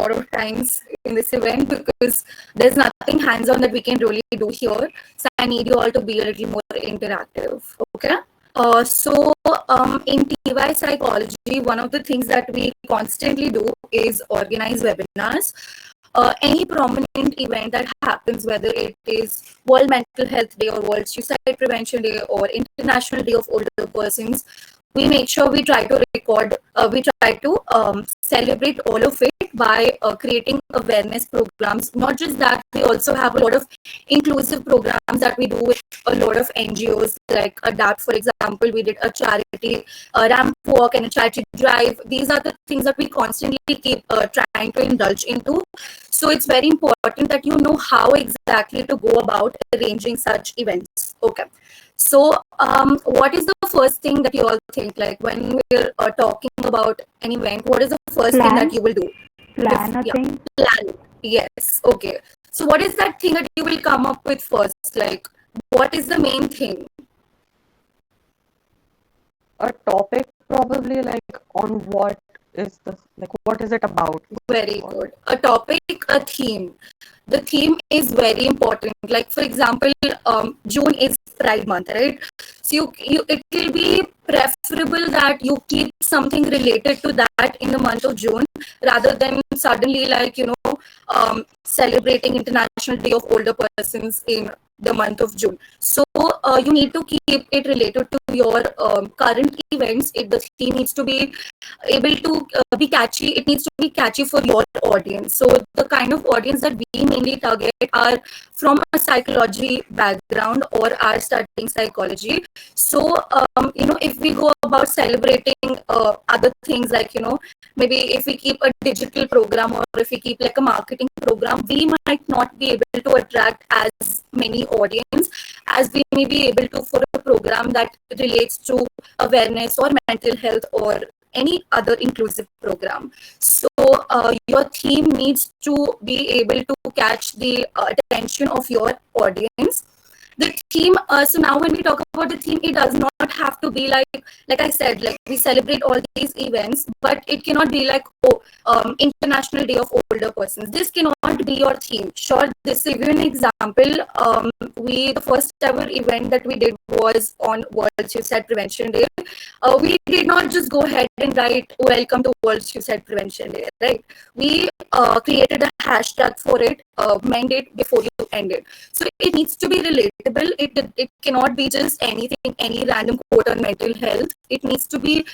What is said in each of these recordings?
lot of times in this event because there's nothing hands-on that we can really do here. So I need you all to be a little more interactive. Okay. In TY psychology, one of the things that we constantly do is organize webinars. Any prominent event that happens, whether it is World Mental Health Day or World Suicide Prevention Day or International Day of Older Persons, we make sure we try to record, we try to celebrate all of it by creating awareness programs. Not just that, we also have a lot of inclusive programs that we do with a lot of NGOs, like ADAPT, for example. We did a charity ramp walk and a charity drive. These are the things that we constantly keep trying to indulge into. So it's very important that you know how exactly to go about arranging such events. Okay. So, what is the first thing that you all think, like when we're talking about an event, what is the first thing that you will do? Plan a thing. Plan. Yes. Okay. So, what is that thing that you will come up with first? Like, what is the main thing? A topic, probably, like on what is what is it about? Very good. A topic, a theme. The theme is very important. Like, for example, June is Pride Month, right? So it will be preferable that you keep something related to that in the month of June rather than suddenly, celebrating International Day of Older Persons in the month of June. So you need to keep it related to your current events. The theme needs to be able to be catchy. It needs to be catchy for your audience. So the kind of audience that we mainly target are from a psychology background or are studying psychology. So if we go about celebrating other things, like maybe if we keep a digital program or if we keep like a marketing program, we might not be able to attract as many audience as we may be able to for a program that relates to awareness or mental health or any other inclusive program. So your theme needs to be able to catch the attention of your audience. The theme, so now when we talk about the theme, it does not have to be like I said, like we celebrate all these events, but it cannot be like, International Day of Older Persons. This cannot be your theme. Sure, this is an example. The first ever event that we did was on World Suicide Prevention Day. We did not just go ahead and write "Welcome to World Suicide Prevention Day," right? We created a hashtag for it, mend it before you end it. So it needs to be relatable. It cannot be just anything, any random quote on mental health. It needs to be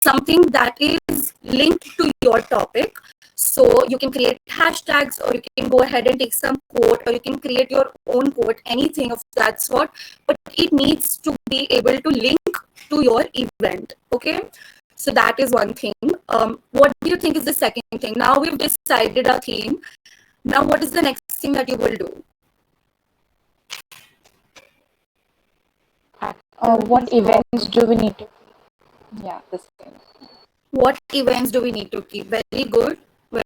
something that is linked to your topic. So you can create hashtags, or you can go ahead and take some quote, or you can create your own quote, anything of that sort. But it needs to be able to link to your event. Okay. So that is one thing. What do you think is the second thing? Now we've decided our theme. Now what is the next thing that you will do? What events do we need to? Yeah, this thing. What events do we need to keep? Very good.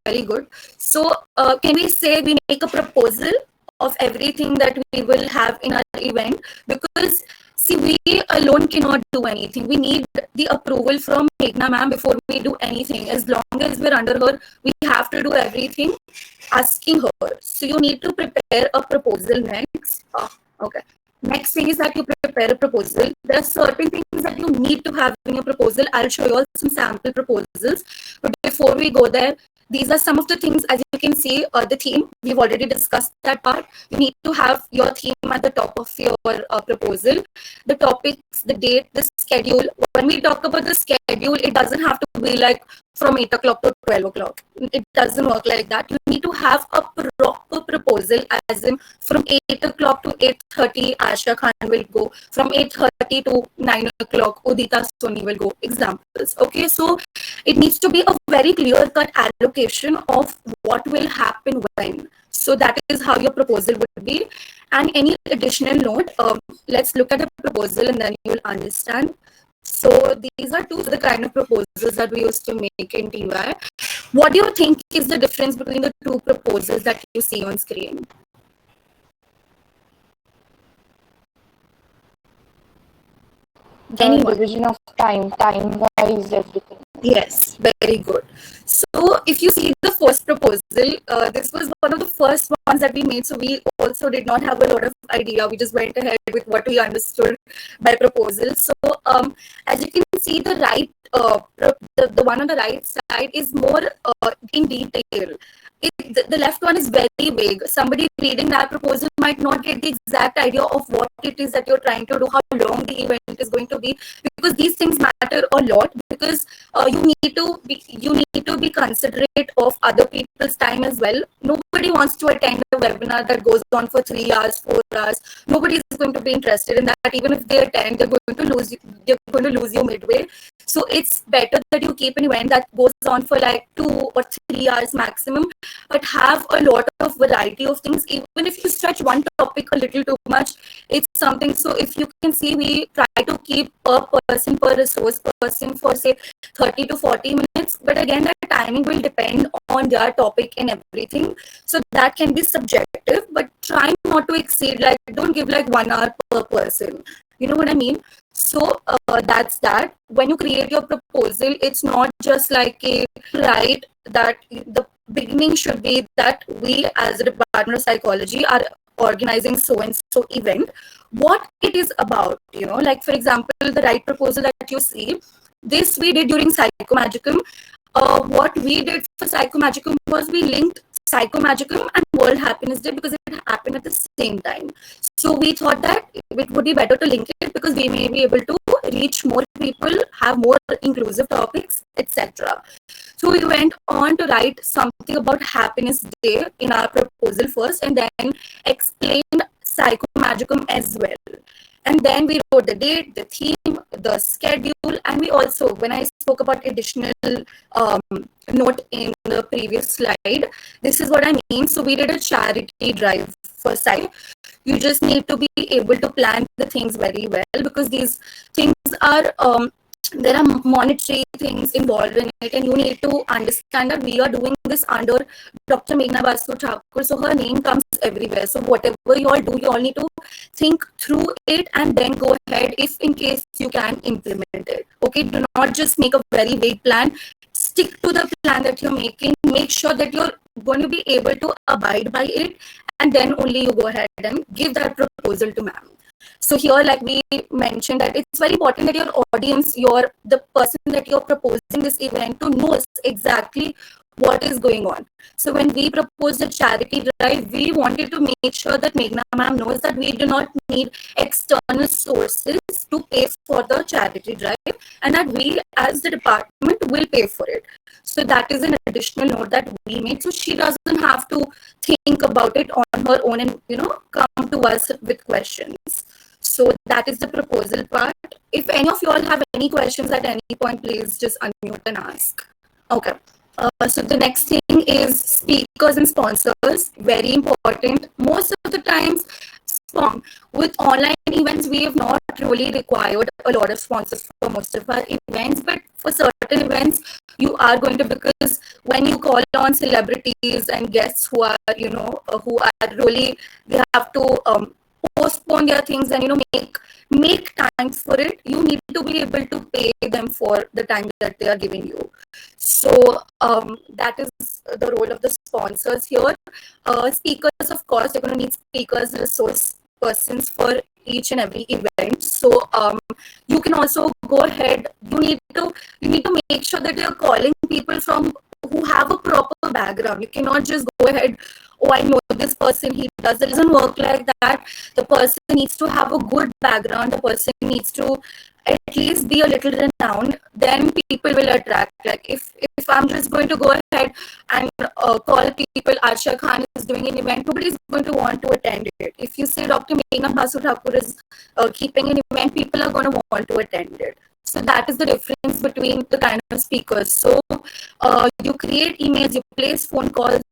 Very good. So can we say we make a proposal of everything that we will have in our event? Because see, we alone cannot do anything. We need the approval from Meghna ma'am before we do anything. As long as we're under her, we have to do everything asking her. So you need to prepare a proposal next. Okay. Next thing is that you prepare a proposal. There are certain things that you need to have in your proposal. I'll show you all some sample proposals. But before we go there, these are some of the things, as you can see, the theme. We've already discussed that part. You need to have your theme at the top of your proposal. The topics, the date, the schedule. When we talk about the schedule, it doesn't have to be like from 8 o'clock to 12 o'clock. It doesn't work like that. You need to have a proper proposal, as in from 8 o'clock to 8:30, Asha Khan will go. From 8:30 to 9 o'clock, Udita Soni will go. Examples. Okay, so it needs to be a very clear-cut allocation of what will happen when. So that is how your proposal would be. And any additional note, let's look at the proposal and then you will understand. So these are two of the kind of proposals that we used to make in TY. What do you think is the difference between the two proposals that you see on screen? The division of time-wise, everything. Yes, very good. So, if you see the first proposal, this was one of the first ones that we made. So, we also did not have a lot of idea. We just went ahead with what we understood by proposal. So, as you can see, the the one on the right side is more in detail. The left one is very vague. Somebody reading that proposal might not get the exact idea of what it is that you're trying to do, how long the event is going to be, because these things matter a lot. Because you need to be considerate of other people's time as well. Nobody wants to attend a webinar that goes on for 3 hours, 4 hours. Nobody is going to be interested in that. Even if they attend, they're going to lose you midway. So it's better that you keep an event that goes on for like 2 or 3 hours maximum, but have a lot of variety of things. Even if you stretch one topic a little too much, it's something. So if you can see, we try to keep a person per resource person for say 30 to 40 minutes, but again that timing will depend on their topic and everything, so that can be subjective, but try not to exceed, like don't give like 1 hour per person, you know what I mean? So that's that. When you create your proposal, it's not just like a right that the beginning should be that we as a department of psychology are organizing so and so event, what it is about, you know, like for example the right proposal that you see, this we did during Psychomagicum. What we did for Psychomagicum was we linked Psychomagicum and World Happiness Day because it happened at the same time. So we thought that it would be better to link it because we may be able to reach more people, have more inclusive topics, etc. So we went on to write something about Happiness Day in our proposal first, and then explained Psychomagicum as well. And then we wrote the date, the theme, the schedule, and we also, when I spoke about additional um, note in the previous slide, this is what I mean. So we did a charity drive for Psy. You just need to be able to plan the things very well, because these things are there are monetary things involved in it, and you need to understand that we are doing this under Dr. Meghna Basu Thakur, so her name comes everywhere. So whatever you all do, you all need to think through it and then go ahead if in case you can implement it. Okay, do not just make a very vague plan. Stick to the plan that you're making. Make sure that you're going to be able to abide by it, and then only you go ahead and give that proposal to ma'am. So here, like we mentioned, that it's very important that your audience, the person that you're proposing this event to, knows exactly what is going on. So when we proposed the charity drive, we wanted to make sure that Meghna ma'am knows that we do not need external sources to pay for the charity drive, and that we as the department will pay for it. So that is an additional note that we made. So she doesn't have to think about it on her own and, you know, come to us with questions. So that is the proposal part. If any of you all have any questions at any point, please just unmute and ask. Okay. So the next thing is speakers and sponsors. Very important. Most of the times, with online events, we have not really required a lot of sponsors for most of our events, but for certain events, you are going to, because when you call on celebrities and guests who are, you know, who are really, they have to postpone their things and, you know, make time for it. You need to be able to pay them for the time that they are giving you. So that is the role of the sponsors here. Speakers, of course, you're going to need speakers, resource persons for each and every event. So you can also go ahead. You need to make sure that you're calling people from who have a proper background. You cannot just go ahead, oh, I know this person, he does it. Doesn't work like that. The person needs to have a good background. The person needs to at least be a little renowned. Then people will attract. Like if I'm just going to go ahead and call people, Arsha Khan is doing an event, nobody is going to want to attend it. If you say Dr. Meghna Basu Thakur is keeping an event, people are going to want to attend it. So that is the difference between the kind of speakers. So you create emails, you place phone calls.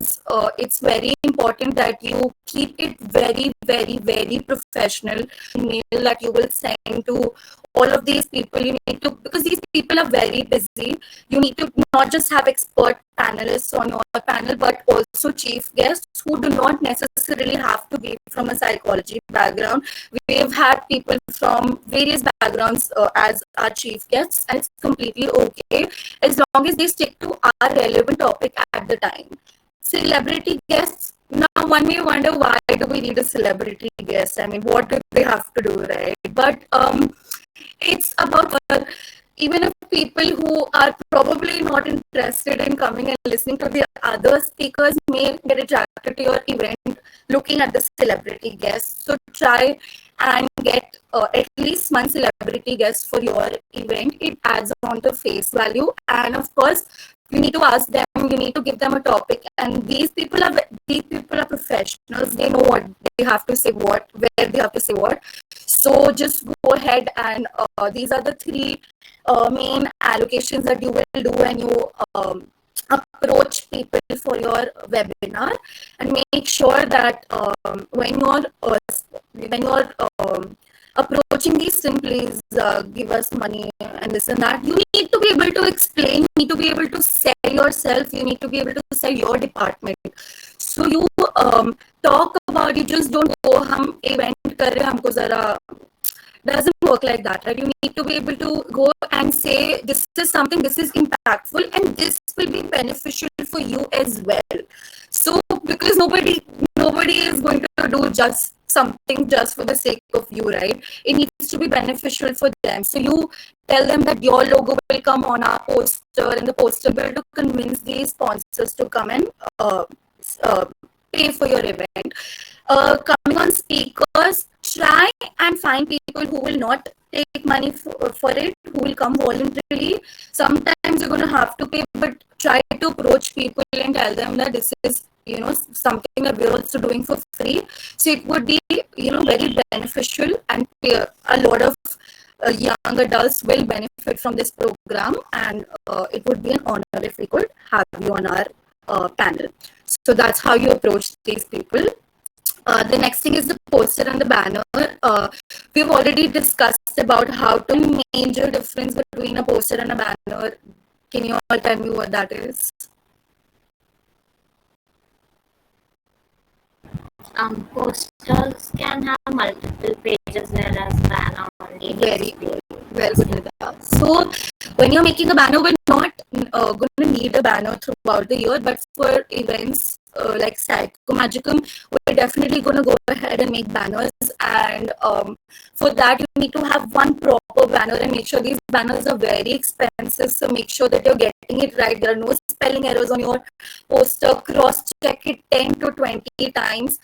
It's very important that you keep it very, very, very professional. Email that you will send to all of these people, you need to, because these people are very busy, you need to not just have expert panelists on your panel, but also chief guests who do not necessarily have to be from a psychology background. We've had people from various backgrounds as our chief guests, and it's completely okay as long as they stick to our relevant topic at the time. Celebrity guests, now one may wonder, why do we need a celebrity guest? I mean, what do they have to do, right? But it's about even if people who are probably not interested in coming and listening to the other speakers may get attracted to your event looking at the celebrity guests. So try and get at least one celebrity guest for your event. It adds on to face value, and of course you need to ask them, you need to give them a topic, and these people are professionals. They know what they have to say, what, where they have to say what. So just go ahead and these are the three main allocations that you will do when you approach people for your webinar, and make sure that when you're approaching these, simply give us money and this and that. You need to be able to explain, you need to be able to sell yourself, you need to be able to sell your department. So you talk about, you just don't go, hum event kar rahe, humko zara, doesn't work like that, right? You need to be able to go and say, this is something, this is impactful, and this will be beneficial for you as well. So because nobody is going to do just something just for the sake of you, right? It needs to be beneficial for them. So you tell them that your logo will come on our poster, and the poster will to convince these sponsors to come and pay for your event. Coming on speakers, try and find people who will not take money for it, who will come voluntarily. Sometimes you're going to have to pay, but try to approach people and tell them that this is, something that we're also doing for free. So it would be, very beneficial, and a lot of young adults will benefit from this program, and it would be an honor if we could have you on our panel. So that's how you approach these people. The next thing is the poster and the banner. We've already discussed about how to major difference between a poster and a banner. Can you all tell me what that is? Posters can have multiple pages, whereas banner only. Very good. Well good, Nida. So when you're making a banner, we're not going to need a banner throughout the year, but for events like Psychomagicum, we're definitely going to go ahead and make banners, and for that you need to have one proper banner, and make sure these banners are very expensive, so make sure that you're getting it right. There are no spelling errors on your poster. Cross check it 10 to 20 times.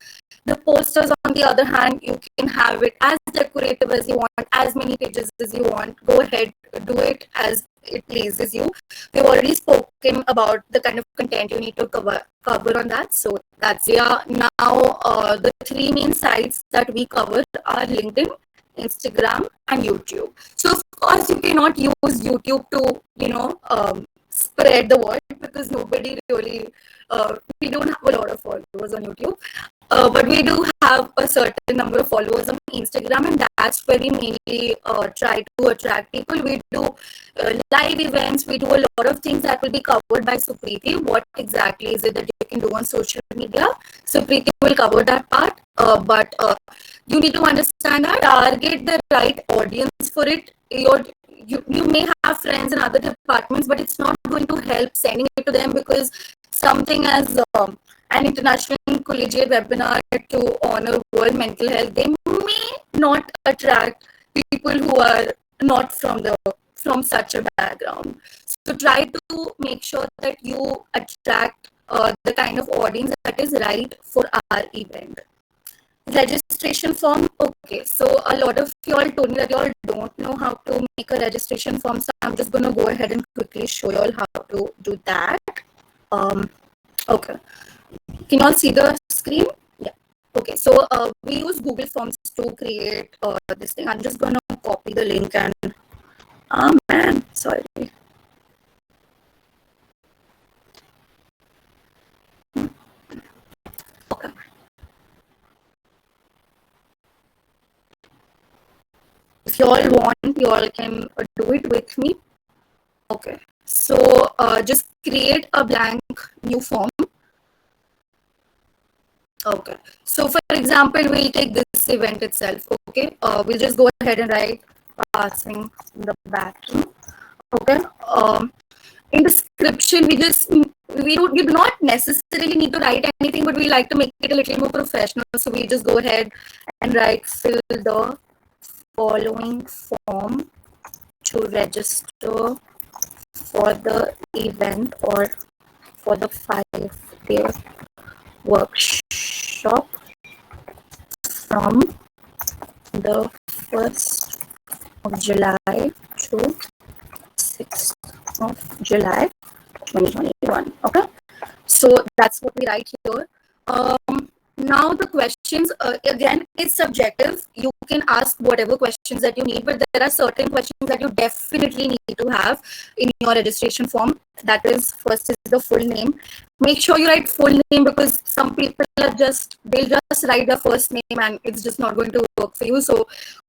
The posters, on the other hand, you can have it as decorative as you want, as many pages as you want. Go ahead, do it as it pleases you. We've already spoken about the kind of content you need to cover on that. So that's, yeah. Now, the three main sites that we cover are LinkedIn, Instagram, and YouTube. So of course, you cannot use YouTube to, spread the word, because nobody really, we don't have a lot of followers on YouTube. But we do have a certain number of followers on Instagram, and that's where we mainly try to attract people. We do live events, we do a lot of things that will be covered by Supriti. What exactly is it that you can do on social media? Supriti will cover that part, but you need to understand that, target the right audience for it. You may have friends in other departments, but it's not going to help sending it to them, because something as an international collegiate webinar to honor World Mental Health, they may not attract people who are not from such a background. So try to make sure that you attract the kind of audience that is right for our event. Registration form. Okay, so a lot of you all told me that you all don't know how to make a registration form, so I'm just going to go ahead and quickly show you all how to do that. Okay, can you all see the screen? Yeah. Okay, so we use Google Forms to create this thing. I'm just going to copy the link and sorry. Okay. if you all want, you all can do it with me. Okay, so just create a blank new form. Okay, so for example, we'll take this event itself. Okay, we'll just go ahead and write passing the baton. Okay, in description, we do not necessarily need to write anything, but we like to make it a little more professional. So we just go ahead and write fill the following form to register for the event or for the 5-day workshop from the 1st of July to 6th of July 2021. Okay, so that's what we write here. Now the questions, again, is subjective. You can ask whatever questions that you need, but there are certain questions that you definitely need to have in your registration form. That is, first is the full name. Make sure you write full name, because some people they'll just write their first name and it's just not going to work for you. So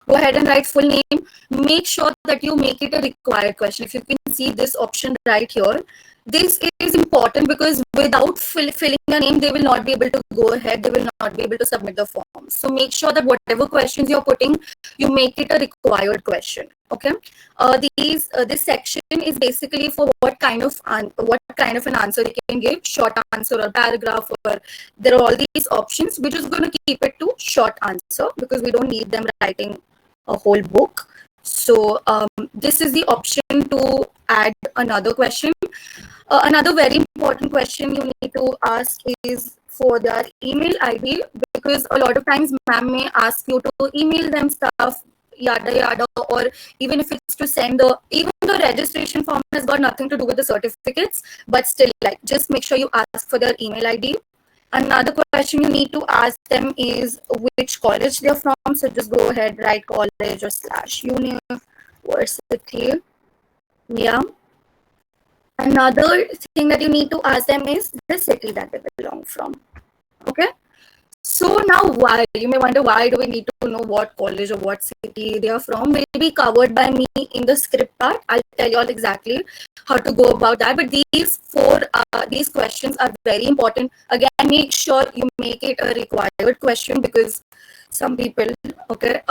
go ahead and write full name. Make sure that you make it a required question. If you can see this option right here, this is important, because without filling a name, they will not be able to go ahead. They will not be able to submit the form. So make sure that whatever questions you're putting, you make it a required question. Okay. This section is basically for what kind of an answer you can give, short answer or paragraph, or there are all these options. We're just going to keep it to short answer, because we don't need them writing a whole book. So this is the option to add another question. Another very important question you need to ask is for their email ID, because a lot of times ma'am may ask you to email them stuff, yada yada, or even if it's to send even the registration form has got nothing to do with the certificates, but still, like, just make sure you ask for their email ID. Another question you need to ask them is which college they're from. So just go ahead, write college or /university. Yeah. Another thing that you need to ask them is the city that they belong from. Okay. So now, why? You may wonder, why do we need to know what college or what city they are from? Will be covered by me in the script part. I'll tell you all exactly how to go about that. But these questions are very important. Again, make sure you make it a required question, because some people, okay.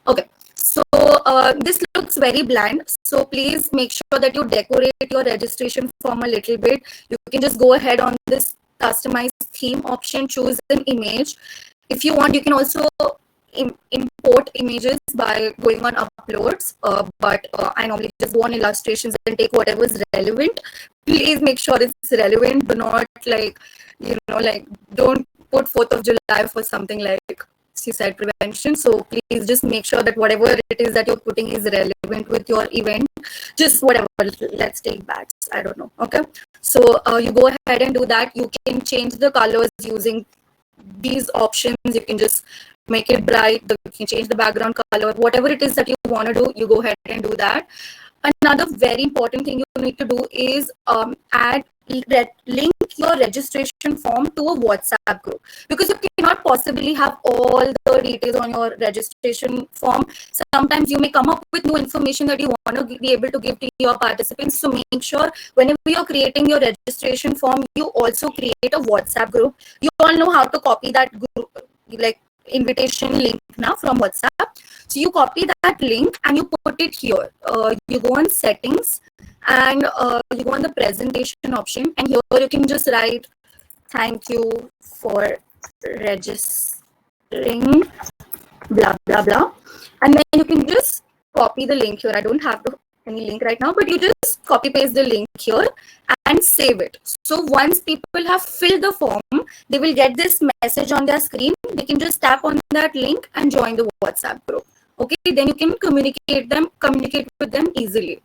Okay. So this looks very bland. So please make sure that you decorate your registration form a little bit. You can just go ahead on this customize theme option, choose an image. If you want, you can also import images by going on uploads, but I normally just go on illustrations and take whatever is relevant. Please make sure it's relevant. Do not don't put 4th of July for something like suicide prevention. So please just make sure that whatever it is that you're putting is relevant with your event. Just whatever, let's take bats, I don't know. Okay, so you go ahead and do that. You can change the colors using these options. You can just make it bright, you can change the background color, whatever it is that you want to do, you go ahead and do that. Another very important thing you need to do is link your registration form to a WhatsApp group, because you cannot possibly have all the details on your registration form. Sometimes you may come up with new information that you want to be able to give to your participants. So make sure whenever you're creating your registration form, you also create a WhatsApp group. You all know how to copy that group, like invitation link now from WhatsApp. So you copy that link and you put it here. You go on settings and you go on the presentation option, and here you can just write thank you for registering blah blah blah, and then you can just copy the link here. I don't have any link right now, but you just copy paste the link here and save it. So once people have filled the form, they will get this message on their screen. They can just tap on that link and join the WhatsApp group. Okay, then you can communicate with them easily.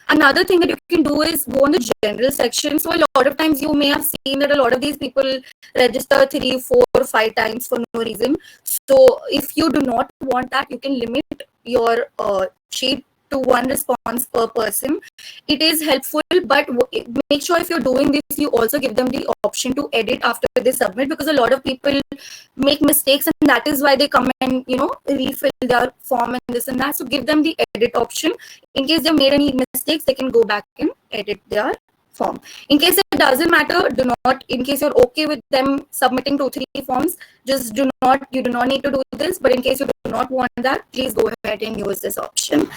Another thing that you can do is go on the general section. So a lot of times you may have seen that a lot of these people register 3, 4, 5 times for no reason. So if you do not want that, you can limit your sheet to 1 response per person. It is helpful, but make sure if you're doing this, you also give them the option to edit after they submit, because a lot of people make mistakes, and that is why they come and refill their form and this and that. So give them the edit option. In case they've made any mistakes, they can go back and edit their form. In case it doesn't matter, do not, in case you're okay with them submitting 2-3 forms, just you do not need to do this. But in case you do not want that, please go ahead and use this option.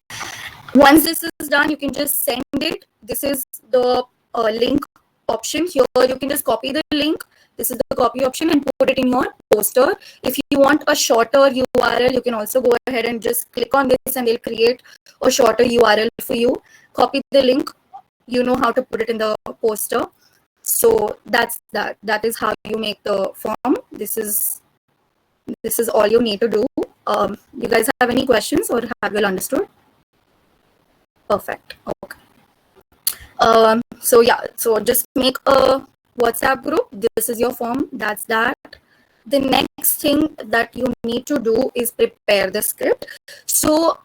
Once this is done, you can just send it. This is the link option. Here you can just copy the link. This is the copy option, and put it in your poster. If you want a shorter URL, you can also go ahead and just click on this, and they'll create a shorter URL for you. Copy the link. You know how to put it in the poster. So that's that. That is how you make the form. This is all you need to do. You guys have any questions, or have you understood? Perfect. Okay. So yeah, so just make a WhatsApp group. This is your form. That's that. The next thing that you need to do is prepare the script. So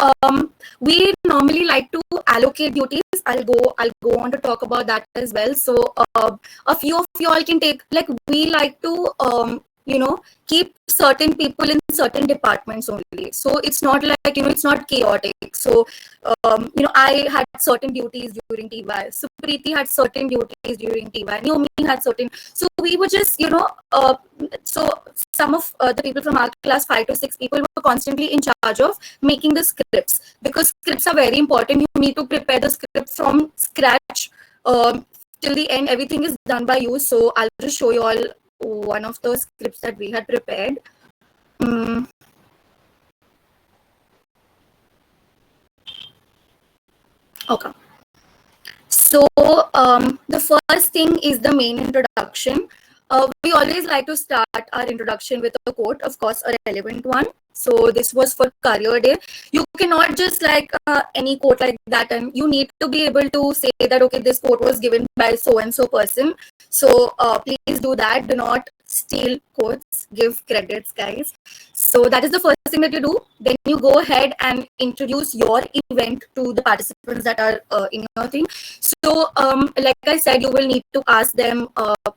we normally like to allocate duties. I'll go on to talk about that as well. So a few of y'all can take, like, we like to keep certain people in certain departments only. So it's not like, it's not chaotic. So, I had certain duties during TY. Supriti had certain duties during TY. Naomi had certain. So we were just, so some of the people from our class, 5 to 6 people, were constantly in charge of making the scripts, because scripts are very important. You need to prepare the script from scratch till the end. Everything is done by you. So I'll just show you all one of those scripts that we had prepared. Okay. So the first thing is the main introduction. We always like to start our introduction with a quote, of course, a relevant one. So this was for Career Day. You cannot just like any quote like that, and you need to be able to say that, okay, this quote was given by so-and-so person. So please do that. Do not steal quotes, give credits, guys. So that is the first thing that you do. Then you go ahead and introduce your event to the participants that are in your thing. So like I said, you will need to ask them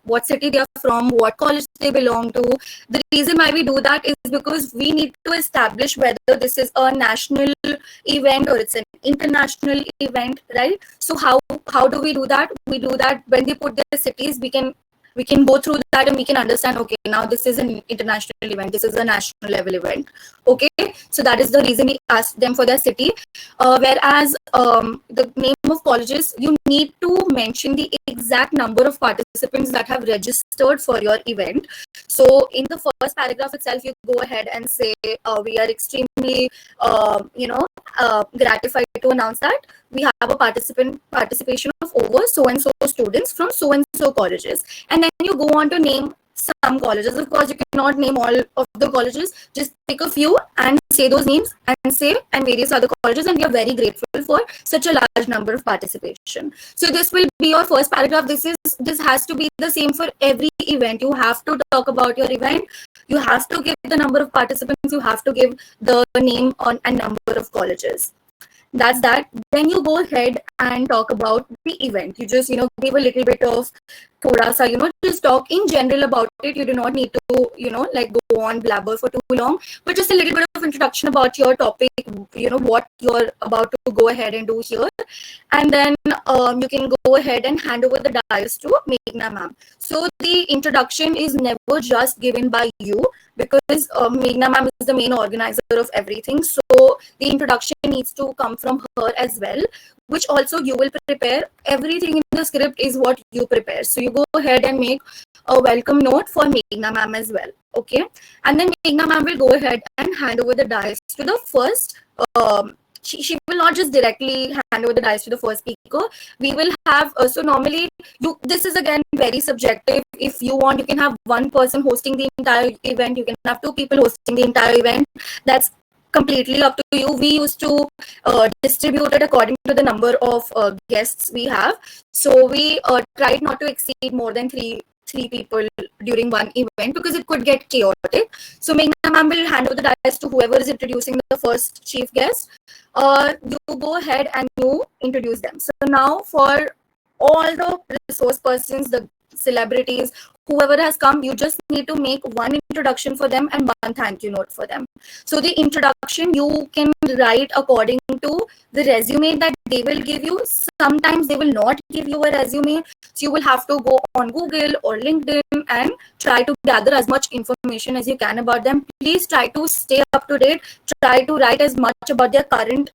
what city they are from, what college they belong to. The reason why we do that is because we need to establish whether this is a national event or it's an international event, right? So how do we do that? We do that when they put their cities. We can go through that and we can understand, okay, now this is an international event, this is a national level event. Okay, so that is the reason we ask them for their city. Whereas the name of colleges, you need to mention the exact number of participants that have registered for your event. So in the first paragraph itself, you go ahead and say, we are extremely gratified to announce that we have a participation of over so-and-so students from so-and-so colleges. And then you go on to name some colleges. Of course, you cannot name all of the colleges. Just pick a few and say those names and say, and various other colleges. And we are very grateful for such a large number of participation. So this will be your first paragraph. This has to be the same for every event. You have to talk about your event. You have to give the number of participants. You have to give the name on and number of colleges. That's that. Then you go ahead and talk about the event. You just, give a little bit of thoda sa, just talk in general about it. You do not need to, like go on blabber for too long, but just a little bit of introduction about your topic, what you're about to go ahead and do here. And then you can go ahead and hand over the dais to Meghna ma'am. So the introduction is never just given by you, because Meghna ma'am is the main organizer of everything. So the introduction needs to come from her as well, which also you will prepare. Everything in the script is what you prepare. So you go ahead and make a welcome note for Meghna ma'am as well. Okay. And then Meghna ma'am will go ahead and hand over the dais to the first. She will not just directly hand over the dais to the first speaker. We will have, so normally, this is again very subjective. If you want, you can have one person hosting the entire event. You can have 2 people hosting the entire event. That's completely up to you. We used to distribute it according to the number of guests we have. So we tried not to exceed more than 3 3 people during one event because it could get chaotic. So Meghna ma'am will hand over the dice to whoever is introducing the first chief guest. You go ahead and you introduce them. So now for all the resource persons, the celebrities, whoever has come, you just need to make one introduction for them and one thank you note for them. So the introduction you can write according to the resume that they will give you. Sometimes they will not give you a resume, so you will have to go on Google or LinkedIn and try to gather as much information as you can about them. Please try to stay up to date. Try to write as much about their current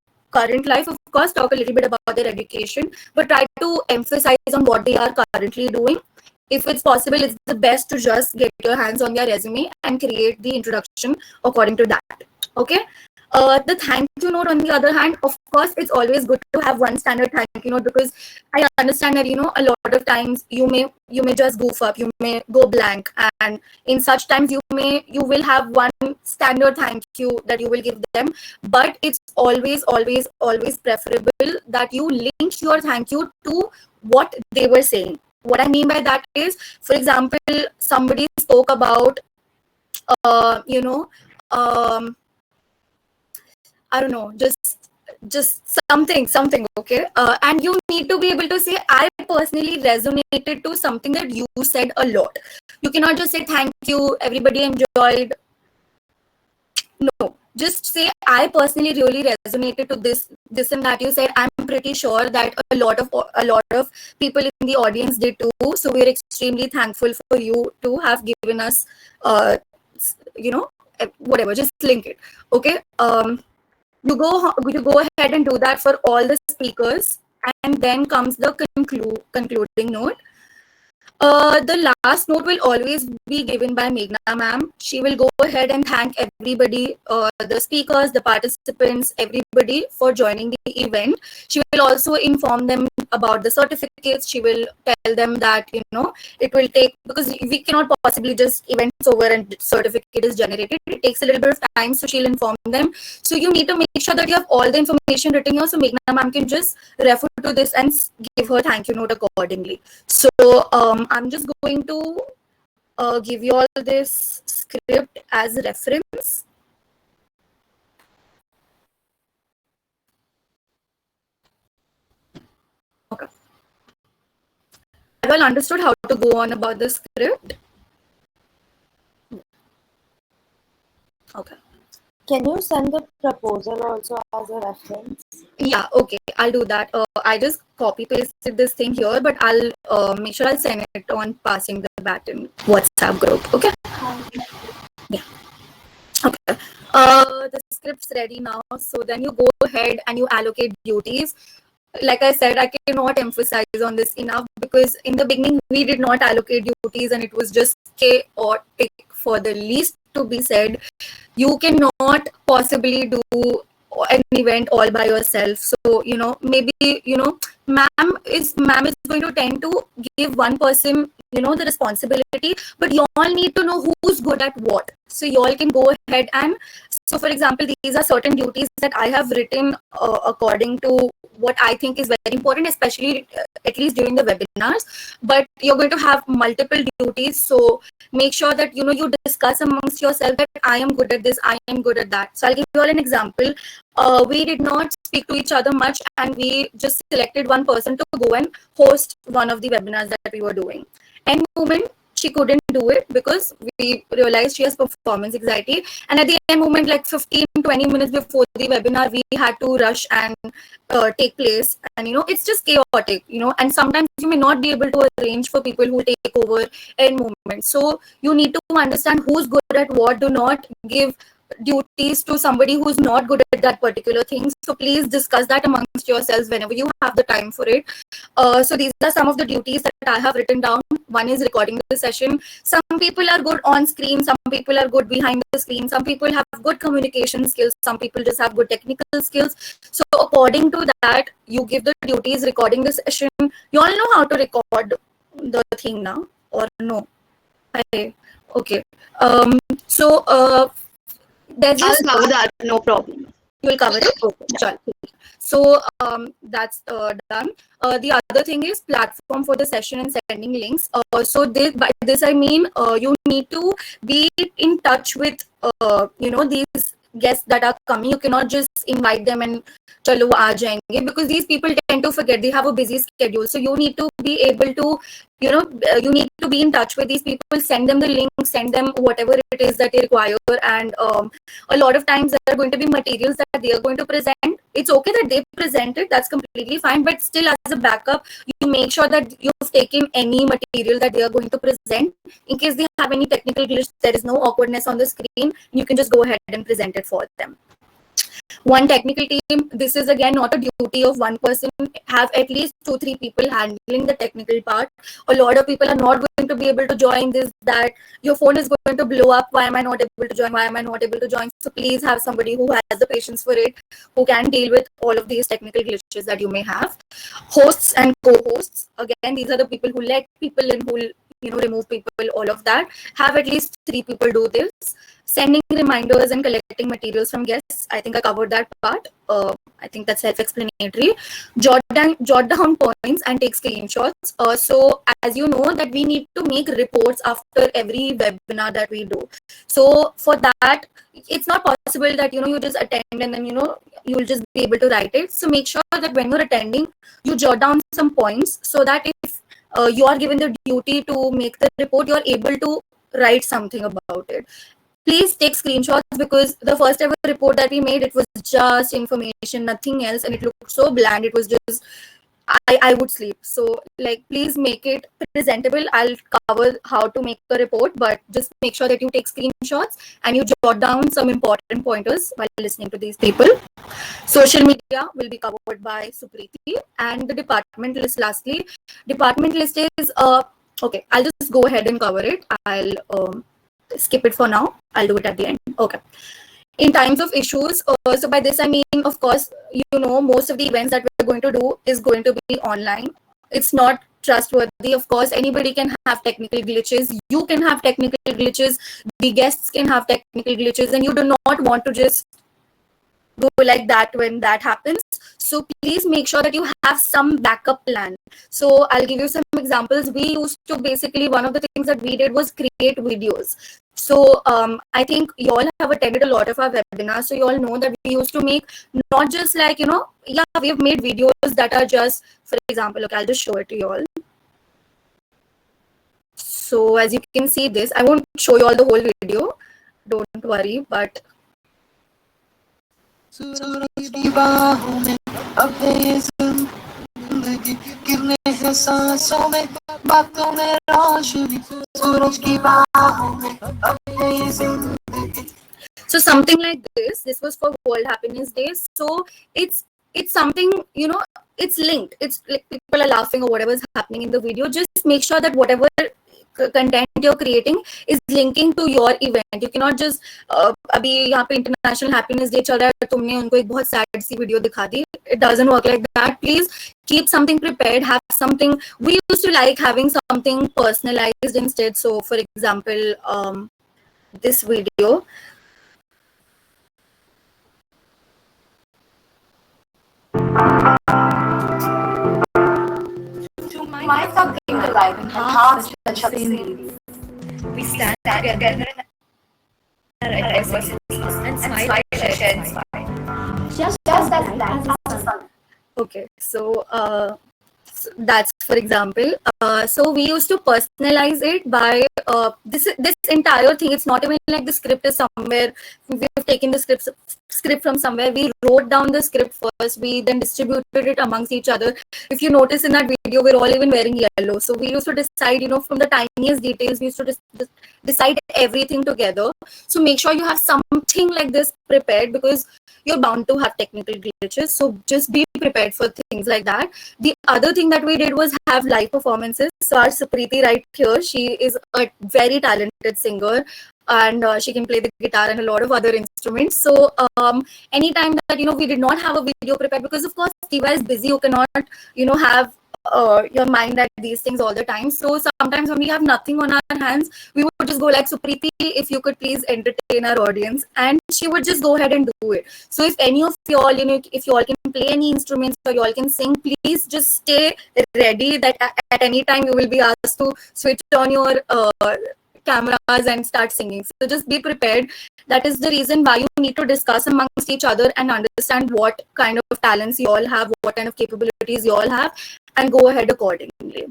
life. Of course, talk a little bit about their education, but try to emphasize on what they are currently doing. If it's possible, it's the best to just get your hands on their resume and create the introduction according to that. Okay. The thank you note, on the other hand, of course, it's always good to have one standard thank you note, because I understand that a lot of times you may just goof up, you may go blank, and in such times you will have one standard thank you that you will give them. But it's always preferable that you link your thank you to what they were saying. What I mean by that is, for example, somebody spoke about I don't know, just something, okay? And you need to be able to say, I personally resonated to something that you said a lot. You cannot just say, thank you, everybody enjoyed. No, just say, I personally really resonated to this and that you said. I'm pretty sure that a lot of people in the audience did too. So we're extremely thankful for you to have given us, whatever, just link it. Okay. You go ahead and do that for all the speakers, and then comes the concluding note. The last note will always be given by Meghna ma'am. She will go ahead and thank everybody, the speakers, the participants, everybody for joining the event. She will also inform them about the certificates. She will tell them that, it will take, because we cannot possibly just events over and certificate is generated. It takes a little bit of time, so she'll inform them. So you need to make sure that you have all the information written here, so Meghna ma'am can just refer to this and give her thank you note accordingly. So I'm just going to give you all this script as a reference. Okay. Have you all understood how to go on about the script? Okay. Can you send the proposal also as a reference? Yeah, okay, I'll do that. I just copy pasted this thing here, but I'll make sure I'll send it on Passing the Baton WhatsApp group. Okay. Yeah. Okay. The script's ready now. So then you go ahead and you allocate duties. Like I said, I cannot emphasize on this enough, because in the beginning we did not allocate duties and it was just chaotic for the least to be said. You cannot possibly do an event all by yourself. So, maybe, ma'am is going to tend to give one person, the responsibility, but you all need to know who's good at what. So you all can go ahead and, so for example, these are certain duties that I have written according to what I think is very important, especially at least during the webinars. But you're going to have multiple duties, so make sure that you discuss amongst yourself that I am good at this, I am good at that. So I'll give you all an example. We did not speak to each other much, and we just selected one person to go and host one of the webinars that we were doing. End moment, she couldn't do it because we realized she has performance anxiety, and at the end moment, like 15-20 minutes before the webinar, we had to rush and take place, and it's just chaotic, and sometimes you may not be able to arrange for people who take over in moment. So you need to understand who's good at what. Do not give duties to somebody who's not good at that particular thing. So please discuss that amongst yourselves whenever you have the time for it. So these are some of the duties that I have written down. One is recording the session. Some people are good on screen, some people are good behind the screen, some people have good communication skills, some people just have good technical skills. So according to that, you give the duties. Recording the session, you all know how to record the thing now, or no? Okay. So there's I'll cover that, no problem. You will cover it? Okay, sure. So that's done. The other thing is platform for the session and sending links. So by this I mean you need to be in touch with these guests that are coming. You cannot just invite them and chalo aa jayenge, because these people tend to forget. They have a busy schedule, so you need to be able to you need to be in touch with these people, send them the link, send them whatever it is that they require. And a lot of times there are going to be materials that they are going to present. It's okay that they present it, that's completely fine, but still as a backup, you make sure that you've taken any material that they are going to present. In case they have any technical glitch, there is no awkwardness on the screen, you can just go ahead and present it for them. One technical team, this is again not a duty of one person. Have at least 2-3 people handling the technical part. A lot of people are not going to be able to join this, that your phone is going to blow up. Why am I not able to join? Why am I not able to join? So please have somebody who has the patience for it, who can deal with all of these technical glitches that you may have. Hosts and co-hosts, again, these are the people who let people in, who remove people, all of that. Have at least 3 people do this. Sending reminders and collecting materials from guests, I think I covered that part. I think that's self-explanatory. Jot down points and take screenshots. So as you know that we need to make reports after every webinar that we do. So for that, it's not possible that you just attend and then you'll just be able to write it. So make sure that when you're attending, you jot down some points, so that if you are given the duty to make the report, you're able to write something about it. Please take screenshots, because the first ever report that we made, it was just information, nothing else, and it looked so bland. It was just, I would sleep. So please make it presentable. I'll cover how to make a report, but just make sure that you take screenshots and you jot down some important pointers while listening to these people. Social media will be covered by Supriti, and the department list lastly. Department list is okay, I'll just go ahead and cover it. I'll skip it for now. I'll do it at the end. Okay. In times of issues, so by this I mean, of course, most of the events that we're going to do is going to be online. It's not trustworthy. Of course, anybody can have technical glitches. You can have technical glitches. The guests can have technical glitches, and you do not want to just go like that when that happens. So please make sure that you have some backup plan. So I'll give you some examples. We used to basically, one of the things that we did was create videos. So I think you all have attended a lot of our webinars, so you all know that we used to make not just we have made videos that are just, for example, okay, I'll just show it to you all. So as you can see this, I won't show you all the whole video, don't worry, but सूरज की बाहों में अब ये जिंदगी गिरने है सांसों में बातों में रोशनी सूरज की बाहों में अब ये जिंदगी. So something like this was for World Happiness Day. So it's something, it's linked. It's like people are laughing or whatever is happening in the video. Just make sure that whatever content you're creating is linking to your event. You cannot just अभी यहाँ पे International Happiness Day चल रहा है, तुमने उनको एक बहुत sad सी video दिखा दी. It doesn't work like that. Please keep something prepared. Have something. We used to like having something personalized instead. So for example, this video. My thought came to life and hearts touch the same leaves. We stand together in our adversity and smile, share and smile. Just as that. Okay, so that's for example. So we used to personalize it by this entire thing. It's not even like the script is somewhere. We've taken the script from somewhere. We wrote down the script first. We then distributed it amongst each other. If you notice in that video, we're all even wearing yellow. So we used to decide, from the tiniest details, we used to decide everything together. So make sure you have something like this prepared, because you're bound to have technical glitches. So just be prepared for things like that. The other thing that we did was have live performances. So our Supriti right here, she is a very talented singer, and she can play the guitar and a lot of other instruments. So anytime that we did not have a video prepared, because of course Tiva is busy, you cannot have your mind at these things all the time. So sometimes when we have nothing on our hands, we would just go like, Supriti, if you could please entertain our audience, and she would just go ahead and do it. So if any of y'all, if you all can play any instruments or you all can sing, please just stay ready that at any time you will be asked to switch on your cameras and start singing. So just be prepared. That is the reason why you need to discuss amongst each other and understand what kind of talents you all have, what kind of capabilities you all have, and go ahead accordingly.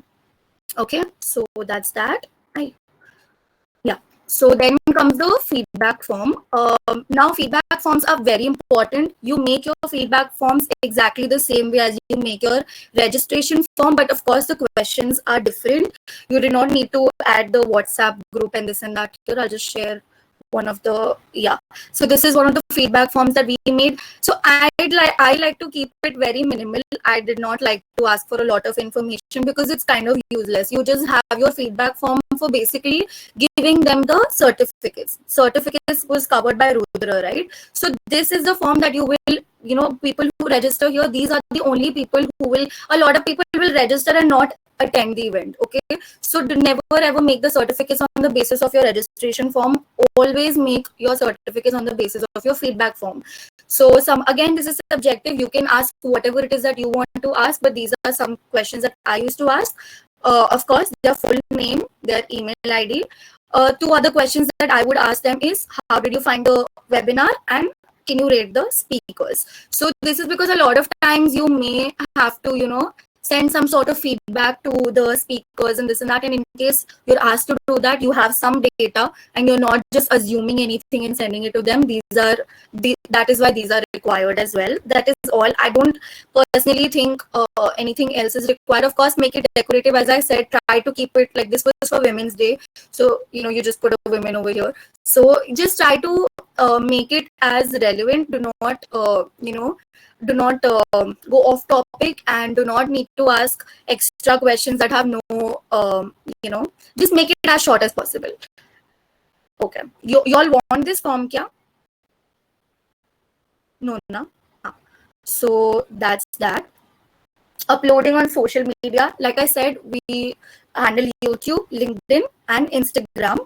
Okay, so that's that. Yeah. So then comes the feedback form. Now feedback forms are very important. You make your feedback forms exactly the same way as you make your registration form, but of course the questions are different. You do not need to add the WhatsApp group and this and that here. I'll just share one of the, yeah. So this is one of the feedback forms that we made. So I like to keep it very minimal. I did not like to ask for a lot of information because it's kind of useless. You just have your feedback form for basically giving them the certificates. Certificates was covered by Rudra, right? So this is the form that you will, people who register here, these are the only people who will, a lot of people will register and not attend the event. Okay, so never ever make the certificates on the basis of your registration form. Always make your certificates on the basis of your feedback form. So again, this is subjective. You can ask whatever it is that you want to ask, but these are some questions that I used to ask. Of course, their full name, their email ID. Two other questions that I would ask them is, how did you find the webinar, and can you rate the speakers? So this is because a lot of times you may have to, send some sort of feedback to the speakers and this and that. And in case you're asked to do that, you have some data and you're not just assuming anything and sending it to them. That is why these are required as well. That is all. I don't personally think anything else is required. Of course, make it decorative. As I said, try to keep it like this was for Women's Day. So, you just put a women over here. So just try to make it as relevant. Do not go off topic, and do not need to ask extra questions that have just make it as short as possible. Okay, you all want this form kya? No, na? So that's that. Uploading on social media, like I said, we handle YouTube, LinkedIn, and Instagram.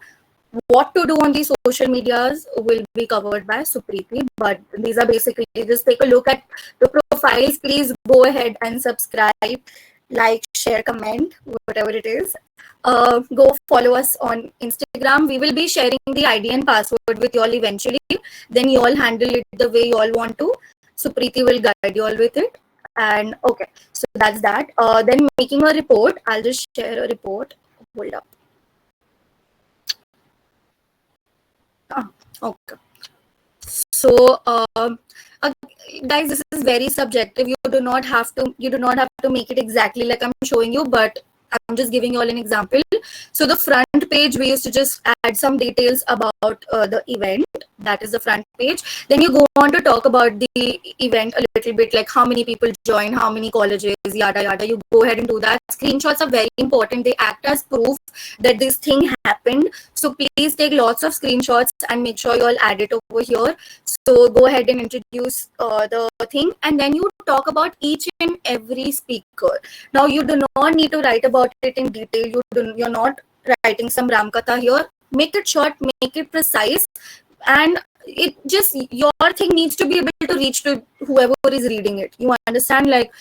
What to do on these social medias will be covered by Supriti, but these are basically, just take a look at the profiles. Please go ahead and subscribe, like, share, comment, whatever it is. Go follow us on Instagram. We will be sharing the ID and password with you all eventually. Then you all handle it the way you all want to. Supriti will guide you all with it. And okay, so that's that. Then making a report. I'll just share a report. Hold up. Okay. So, guys, this is very subjective. You do not have to make it exactly like I'm showing you, but I'm just giving you all an example. So the front page, we used to just add some details about the event. That is the front page. Then you go on to talk about the event a little bit, like how many people join, how many colleges, yada yada. You go ahead and do that. Screenshots are very important. They act as proof that this thing happened. So please take lots of screenshots and make sure you all add it over here. So go ahead and introduce the thing, and then you talk about each and every speaker. Now you do not need to write about it in detail. You're not writing some Ramkatha here. Make it short, make it precise, and your thing needs to be able to reach to whoever is reading it. You understand, like,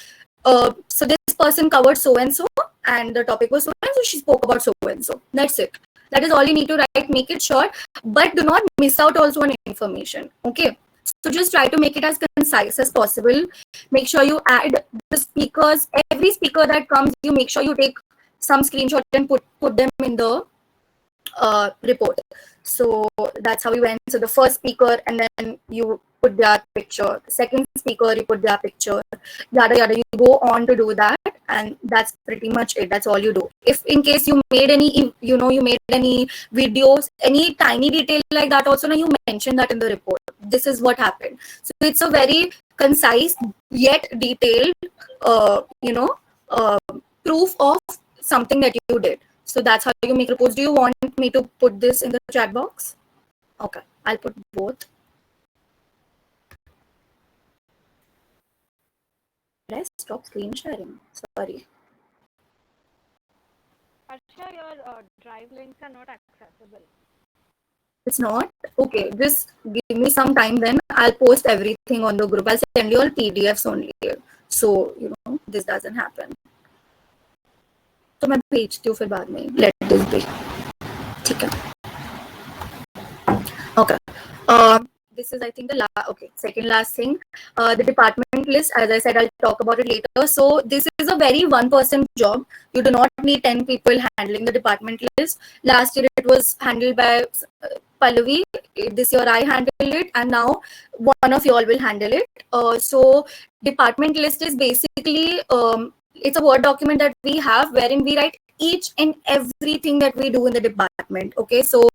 so this person covered so and so, and the topic was so and so. She spoke about so and so. That's it. That is all you need to write. Make it short, but do not miss out also on information. Okay. So just try to make it as concise as possible. Make sure you add the speakers. Every speaker that comes, you make sure you take some screenshot and put them in the report. So that's how we went. So the first speaker, and then you put their picture. The second speaker, you put their picture. Yada yada. You go on to do that, and that's pretty much it. That's all you do. If in case you made any, you made any videos, any tiny detail like that, also now you mention that in the report. This is what happened. So it's a very concise yet detailed, proof of something that you did. So that's how you make reports. Do you want me to put this in the chat box? Okay, I'll put both. Did I stop screen sharing? Sorry. Sarsha, your drive links are not accessible. It's not? Okay, just give me some time then. I'll post everything on the group. I'll send you all PDFs only. So, this doesn't happen. तो मैं भेजती हूँ फिर बाद में. Let this be. ठीक है. Okay. This is, I think, second last thing. The department list, as I said, I'll talk about it later. So this is a very one-person job. You do not need 10 people handling the department list. Last year it was handled by Pallavi. This year I handled it, and now one of you all will handle it. So department list is basically, it's a Word document that we have wherein we write each and everything that we do in the department. Okay, so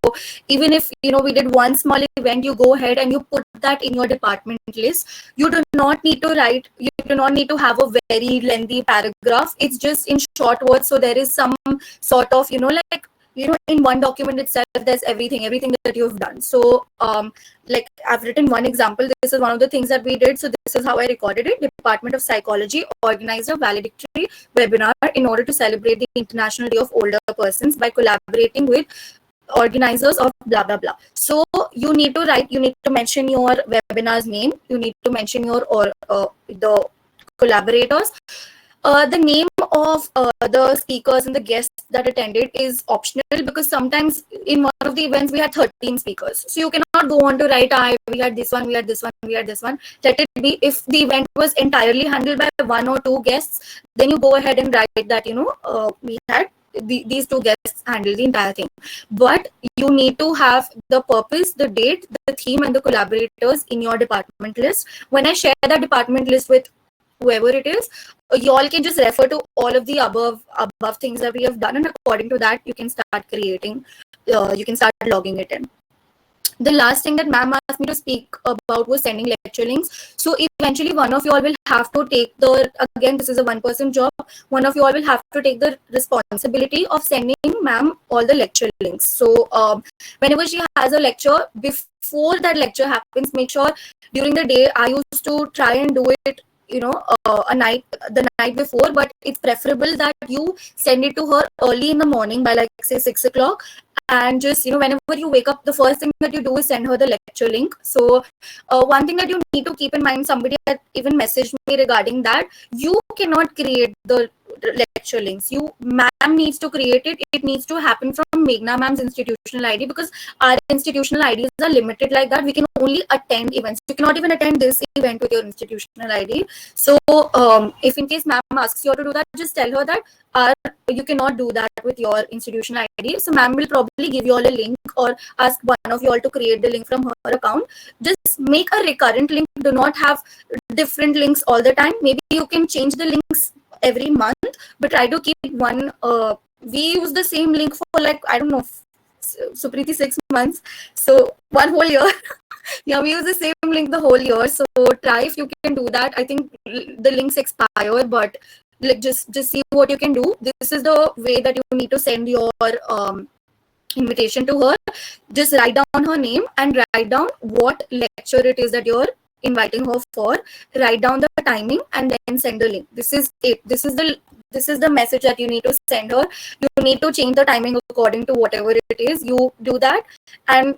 even if we did one small event, you go ahead and you put that in your department list. You do not need to write, you do not need to have a very lengthy paragraph. It's just in short words, so there is some sort of in one document itself there's everything that you've done. So I've written one example. This is one of the things that we did. So this is how I recorded it. Department of Psychology organized a valedictory webinar in order to celebrate the International Day of Older Persons by collaborating with organizers of blah blah blah. So you need to write, you need to mention your webinar's name, you need to mention your the collaborators. The name of the speakers and the guests that attended is optional, because sometimes in one of the events we had 13 speakers. So you cannot go on to write, we had this one, we had this one, we had this one. Let it be. If the event was entirely handled by one or two guests, then you go ahead and write that, we had these two guests handle the entire thing. But you need to have the purpose, the date, the theme, and the collaborators in your department list. When I share that department list with whoever it is, you all can just refer to all of the above things that we have done, and according to that you can start creating, you can start logging it in. The last thing that ma'am asked me to speak about was sending lecture links. So eventually one of you all will have to take again, this is a one-person job, one of you all will have to take the responsibility of sending ma'am all the lecture links. So whenever she has a lecture, before that lecture happens, make sure during the day, I used to try and do it the night before, but it's preferable that you send it to her early in the morning by say 6 o'clock, and just whenever you wake up, the first thing that you do is send her the lecture link. So one thing that you need to keep in mind, somebody had even messaged me regarding that, you cannot create the lecture links. Ma'am needs to create it. It needs to happen from Meghna ma'am's institutional ID, because our institutional IDs are limited like that. We can only attend events. You cannot even attend this event with your institutional ID. So if in case ma'am asks you to do that, just tell her that you cannot do that with your institutional ID. So ma'am will probably give you all a link, or ask one of you all to create the link from her account. Just make a recurrent link. Do not have different links all the time. Maybe you can change the links every month, but try to keep one. We use the same link for I don't know, Supriti, 6 months. So one whole year. Yeah, we use the same link the whole year. So try if you can do that. I think the links expire, but just see what you can do. This is the way that you need to send your invitation to her. Just write down her name and write down what lecture it is that you're inviting her for. Write down the timing and then send the link. This is it. This is the message that you need to send her. You need to change the timing according to whatever it is. You do that, and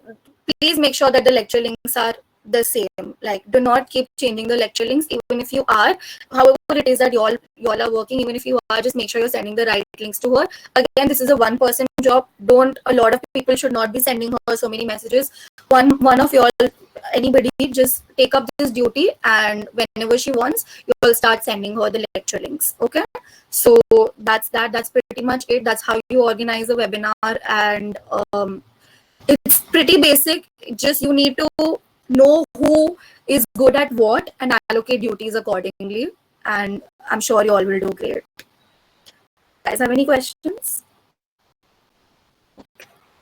please make sure that the lecture links are the same. Do not keep changing the lecture links, even if you are, however it is that you all are working, even if you are, just make sure you're sending the right links to her. Again, this is a one-person job. A lot of people should not be sending her so many messages. One of you all, anybody, just take up this duty, and whenever she wants, you will start sending her the lecture links. Okay, so that's pretty much it. That's how you organize a webinar, and it's pretty basic. Just you need to know who is good at what and allocate duties accordingly, and I'm sure you all will do great. Guys, have any questions?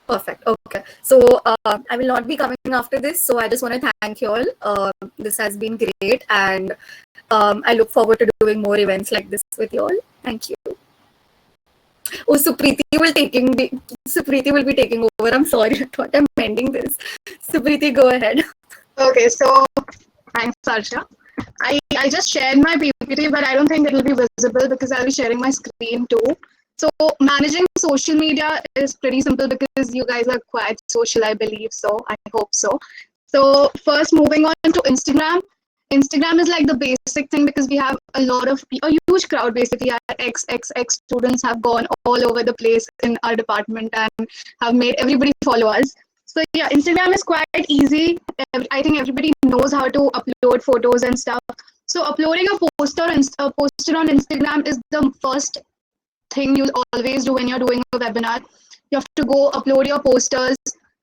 Perfect. Okay, so I will not be coming after this, so I just want to thank you all. This has been great, and I look forward to doing more events like this with you all. Thank you. Oh, Supriti will be taking over. I'm sorry, I thought I'm ending this. Supriti, go ahead. Okay, so thanks, Sarsha. I just shared my PPT, but I don't think it will be visible because I'll be sharing my screen too. So managing social media is pretty simple because you guys are quite social, I believe so. I hope so. So first, moving on to Instagram. Instagram is like the basic thing because we have a huge crowd basically. Our ex students have gone all over the place in our department and have made everybody follow us. So yeah, Instagram is quite easy. I think everybody knows how to upload photos and stuff. So uploading a poster on Instagram is the first thing you'll always do when you're doing a webinar. You have to go upload your posters,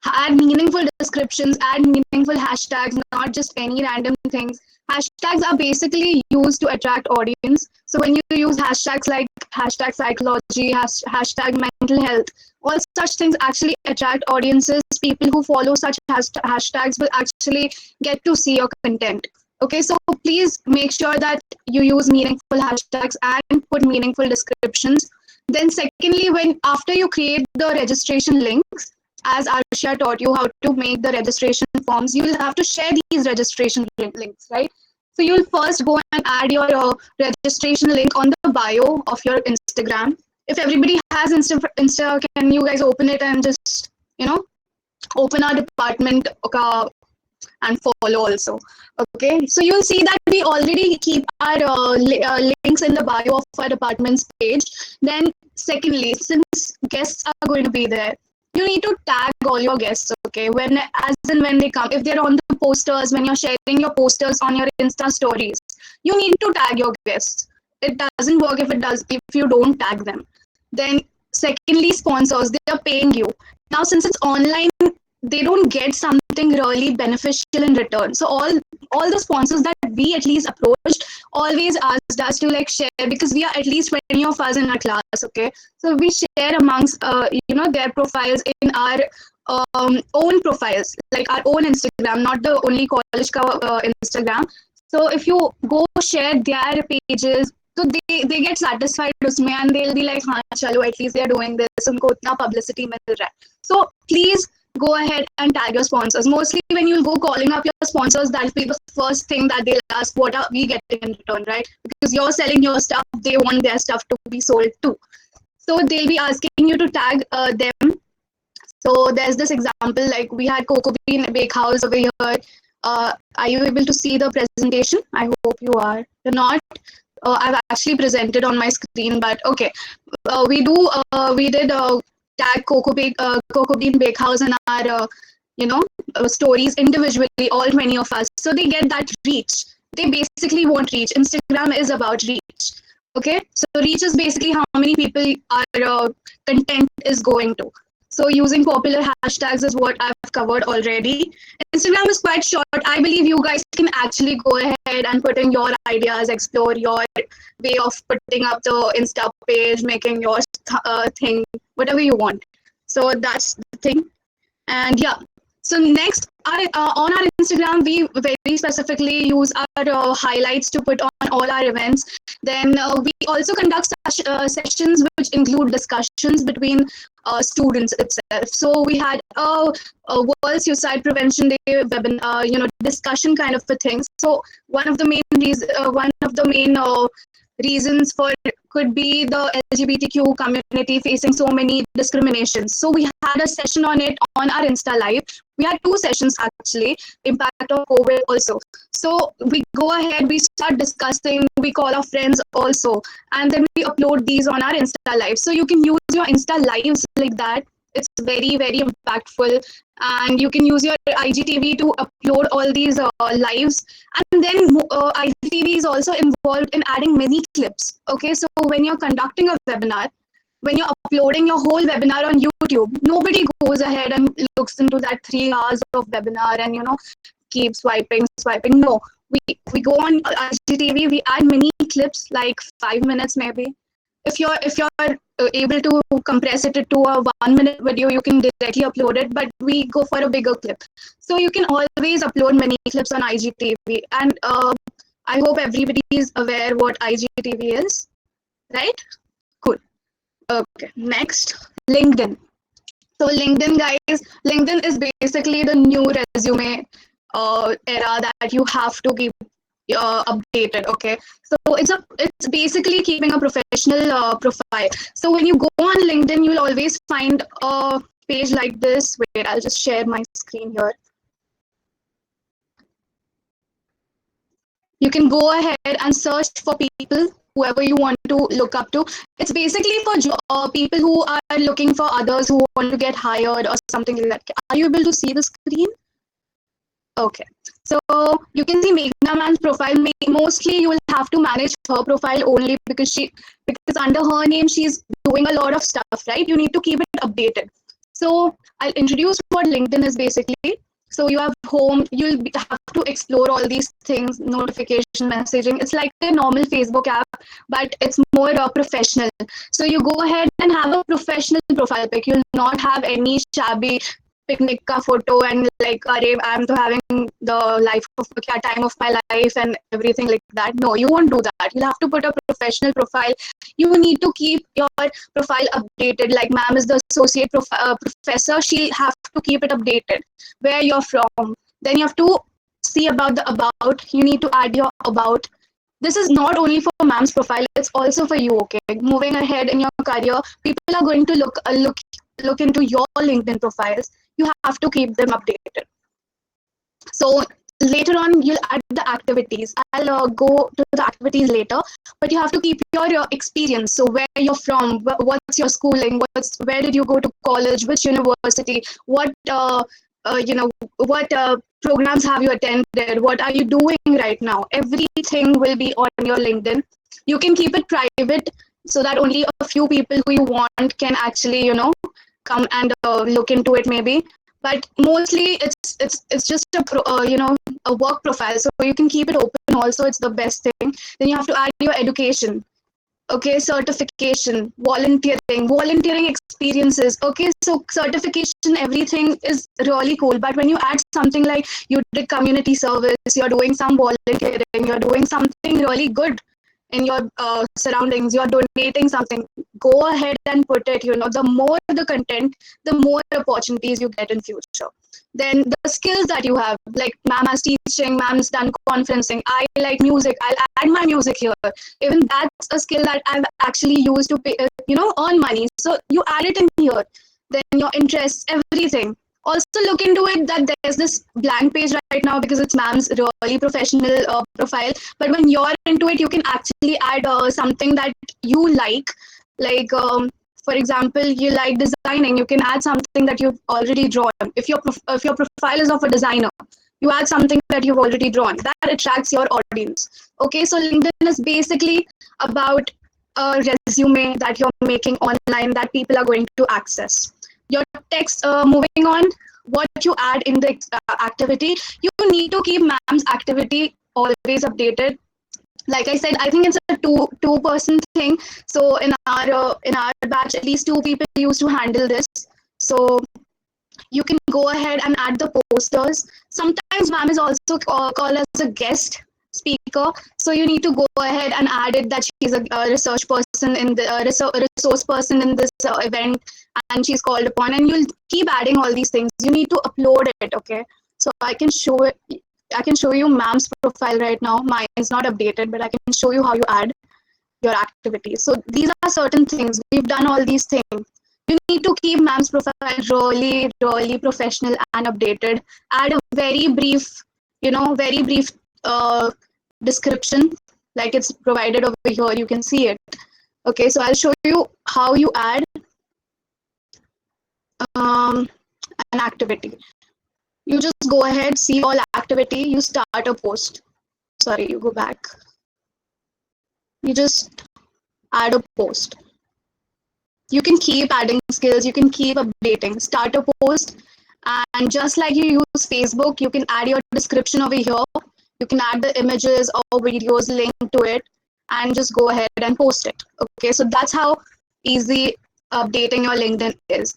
add meaningful descriptions, add meaningful hashtags, not just any random things. Hashtags are basically used to attract audience. So when you use hashtags like hashtag psychology, hashtag mental health, all such things actually attract audiences. People who follow such hashtags will actually get to see your content. Okay, so please make sure that you use meaningful hashtags and put meaningful descriptions. Then secondly, when after you create the registration links, as Arsha taught you how to make the registration forms, you will have to share these registration links, right? So you'll first go and add your registration link on the bio of your Instagram. If everybody has Insta, can you guys open it and just, open our department and follow also. Okay, so you'll see that we already keep our links in the bio of our department's page. Then secondly, since guests are going to be there, you need to tag all your guests, okay, as and when they come. If they're on the posters, when you're sharing your posters on your Insta stories, you need to tag your guests. It doesn't work if you don't tag them. Then secondly, sponsors, they are paying you. Now since it's online, they don't get something really beneficial in return. So all the sponsors that we at least approached always asked us to like share, because we are at least 20 of us in our class, okay? So we share amongst their profiles in our own profiles, like our own Instagram, not the only college Instagram. So if you go share their pages, so they get satisfied usme, and they'll be like, हाँ चलो, at least they're doing this, उनको उतना publicity मिल रहा है. So please go ahead and tag your sponsors. Mostly when you'll go calling up your sponsors, that'll be the first thing that they'll ask, what are we getting in return, right? Because you're selling your stuff, they want their stuff to be sold too. So they'll be asking you to tag them. So there's this example, like we had Cocoa Bean Bakehouse over here. Are you able to see the presentation? I hope you are. You're not. I've actually presented on my screen, but okay. We did tag Cocoa Bean Bakehouse in our stories individually, all 20 of us. So they get that reach. They basically want reach. Instagram is about reach. Okay, so reach is basically how many people our content is going to. So using popular hashtags is what I've covered already. Instagram is quite short. I believe you guys can actually go ahead and put in your ideas, explore your way of putting up the Insta page, making your thing, whatever you want. So that's the thing. And yeah, so next, on our Instagram, we very specifically use our highlights to put on all our events. Then we also conduct sessions which include discussions between students itself. So we had a World Suicide Prevention Day webinar, discussion kind of a thing. So one of the main reasons for could be the LGBTQ community facing so many discriminations. So we had a session on it on our Insta Live. We had 2 sessions actually, impact of COVID also. So we go ahead, we start discussing, we call our friends also, and then we upload these on our Insta Live. So you can use your Insta Lives like that. It's very, very impactful. And you can use your IGTV to upload all these lives. And then IGTV is also involved in adding mini clips. Okay, so when you're conducting a webinar, when you're uploading your whole webinar on YouTube, nobody goes ahead and looks into that 3 hours of webinar and keep swiping. No, we go on IGTV, we add mini clips like 5 minutes maybe. If you're able to compress it to a 1-minute video, you can directly upload it, but we go for a bigger clip. So you can always upload many clips on IGTV. And I hope everybody is aware what IGTV is, right? Cool. Okay, next, LinkedIn. So LinkedIn, guys, LinkedIn is basically the new resume era that you have to keep updated. Okay, so it's basically keeping a professional profile. So when you go on LinkedIn, you'll always find a page like this. Wait, I'll just share my screen here. You can go ahead and search for people, whoever you want to look up to. It's basically for people who are looking for others who want to get hired or something like that. Are you able to see the screen? Okay, so you can see Meghna Man's profile. Mostly you will have to manage her profile only because under her name she's doing a lot of stuff, right? You need to keep it updated. So I'll introduce what LinkedIn is basically. So you have home, have to explore all these things, notification, messaging. It's like a normal Facebook app, but it's more professional. So you go ahead and have a professional profile pic. You'll not have any shabby picnic ka photo and like, I'm to having the time of my life and everything like that. No, you won't do that. You'll have to put a professional profile. You need to keep your profile updated. Like ma'am is the associate professor. She'll have to keep it updated. Where you're from. Then you have to see about the about. You need to add your about. This is not only for ma'am's profile. It's also for you. Okay, moving ahead in your career, people are going to look into your LinkedIn profiles. You have to keep them updated. So later on, you'll add the activities. I'll go to the activities later, but you have to keep your experience. So where you're from, what's your schooling, where did you go to college, which university, what what programs have you attended, what are you doing right now. Everything will be on your LinkedIn. You can keep it private so that only a few people who you want can actually come and look into it maybe, but mostly it's just a work profile, so you can keep it open also. It's the best thing. Then you have to add your education, okay, certification, volunteering experiences. Okay, so certification, everything is really cool, but when you add something like you did community service, you're doing some volunteering, you're doing something really good in your surroundings, you're donating something, go ahead and put it. The more the content, the more opportunities you get in future. Then the skills that you have, like ma'am has teaching, ma'am's done conferencing, I like music, I'll add my music here. Even that's a skill that I've actually used to pay, earn money, so you add it in here. Then your interests, everything. Also look into it that there's this blank page right now because it's ma'am's really professional profile, but when you're into it, you can actually add something that you like for example, you like designing, you can add something that you've already drawn. If your profile is of a designer, you add something that you've already drawn. That attracts your audience. Okay, so LinkedIn is basically about a resume that you're making online that people are going to access. Your text, moving on, what you add in the activity, you need to keep ma'am's activity always updated. Like I said, I think it's a two-person thing. So in our batch, at least 2 people used to handle this. So you can go ahead and add the posters. Sometimes ma'am is also called as a guest speaker, so you need to go ahead and add it that she's a research person in the resource person in this event, and she's called upon, and you'll keep adding all these things. You need to upload it. Okay, so I can show you ma'am's profile right now. Mine is not updated, but I can show you how you add your activities. So these are certain things. We've done all these things. You need to keep ma'am's profile really, really professional and updated. Add a very brief description, like it's provided over here. You can see it. Okay, so I'll show you how you add an activity. You just go ahead, see all activity, you start a post. Sorry, you go back. You just add a post. You can keep adding skills, you can keep updating. Start a post, and just like you use Facebook, you can add your description over here. You can add the images or videos linked to it and just go ahead and post it. Okay, so that's how easy updating your LinkedIn is.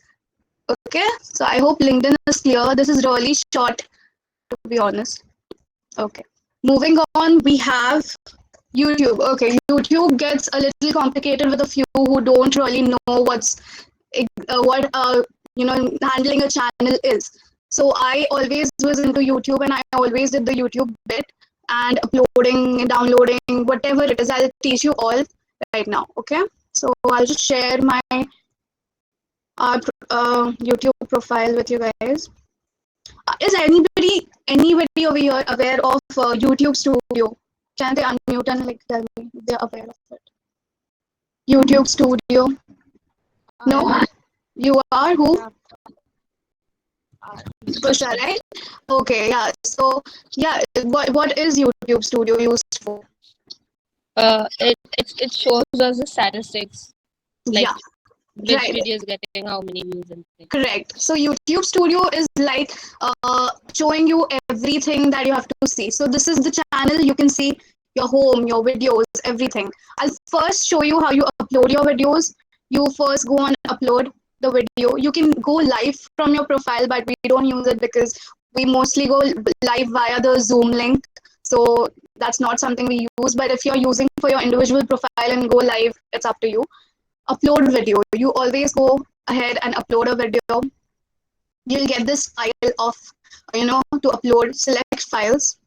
Okay, so I hope LinkedIn is clear. This is really short, to be honest. Okay, moving on, we have YouTube. Okay, YouTube gets a little complicated with a few who don't really know what handling a channel is. So I always was into YouTube, and I always did the YouTube bit. and uploading, downloading, whatever it is. I'll teach you all right now. Okay. So I'll just share my YouTube profile with you guys. Is anybody over here aware of YouTube Studio? Can they unmute and like tell me if they're aware of it? YouTube Studio. No, you are who? Pusha, right? Okay, yeah. So yeah, what is YouTube Studio used for? It shows us the statistics, like Yeah, which right. video is getting how many views and things. Correct. So YouTube Studio is like showing you everything that you have to see. So this is the channel. You can see your home, your videos, everything. I'll first show you how you upload your videos. You first go on upload the video. You can go live from your profile, but we don't use it because we mostly go live via the Zoom link. So that's not something we use. But if you're using for your individual profile and go live, it's up to you. Upload video. You always go ahead and upload a video. You'll get this file of, to upload. Select files.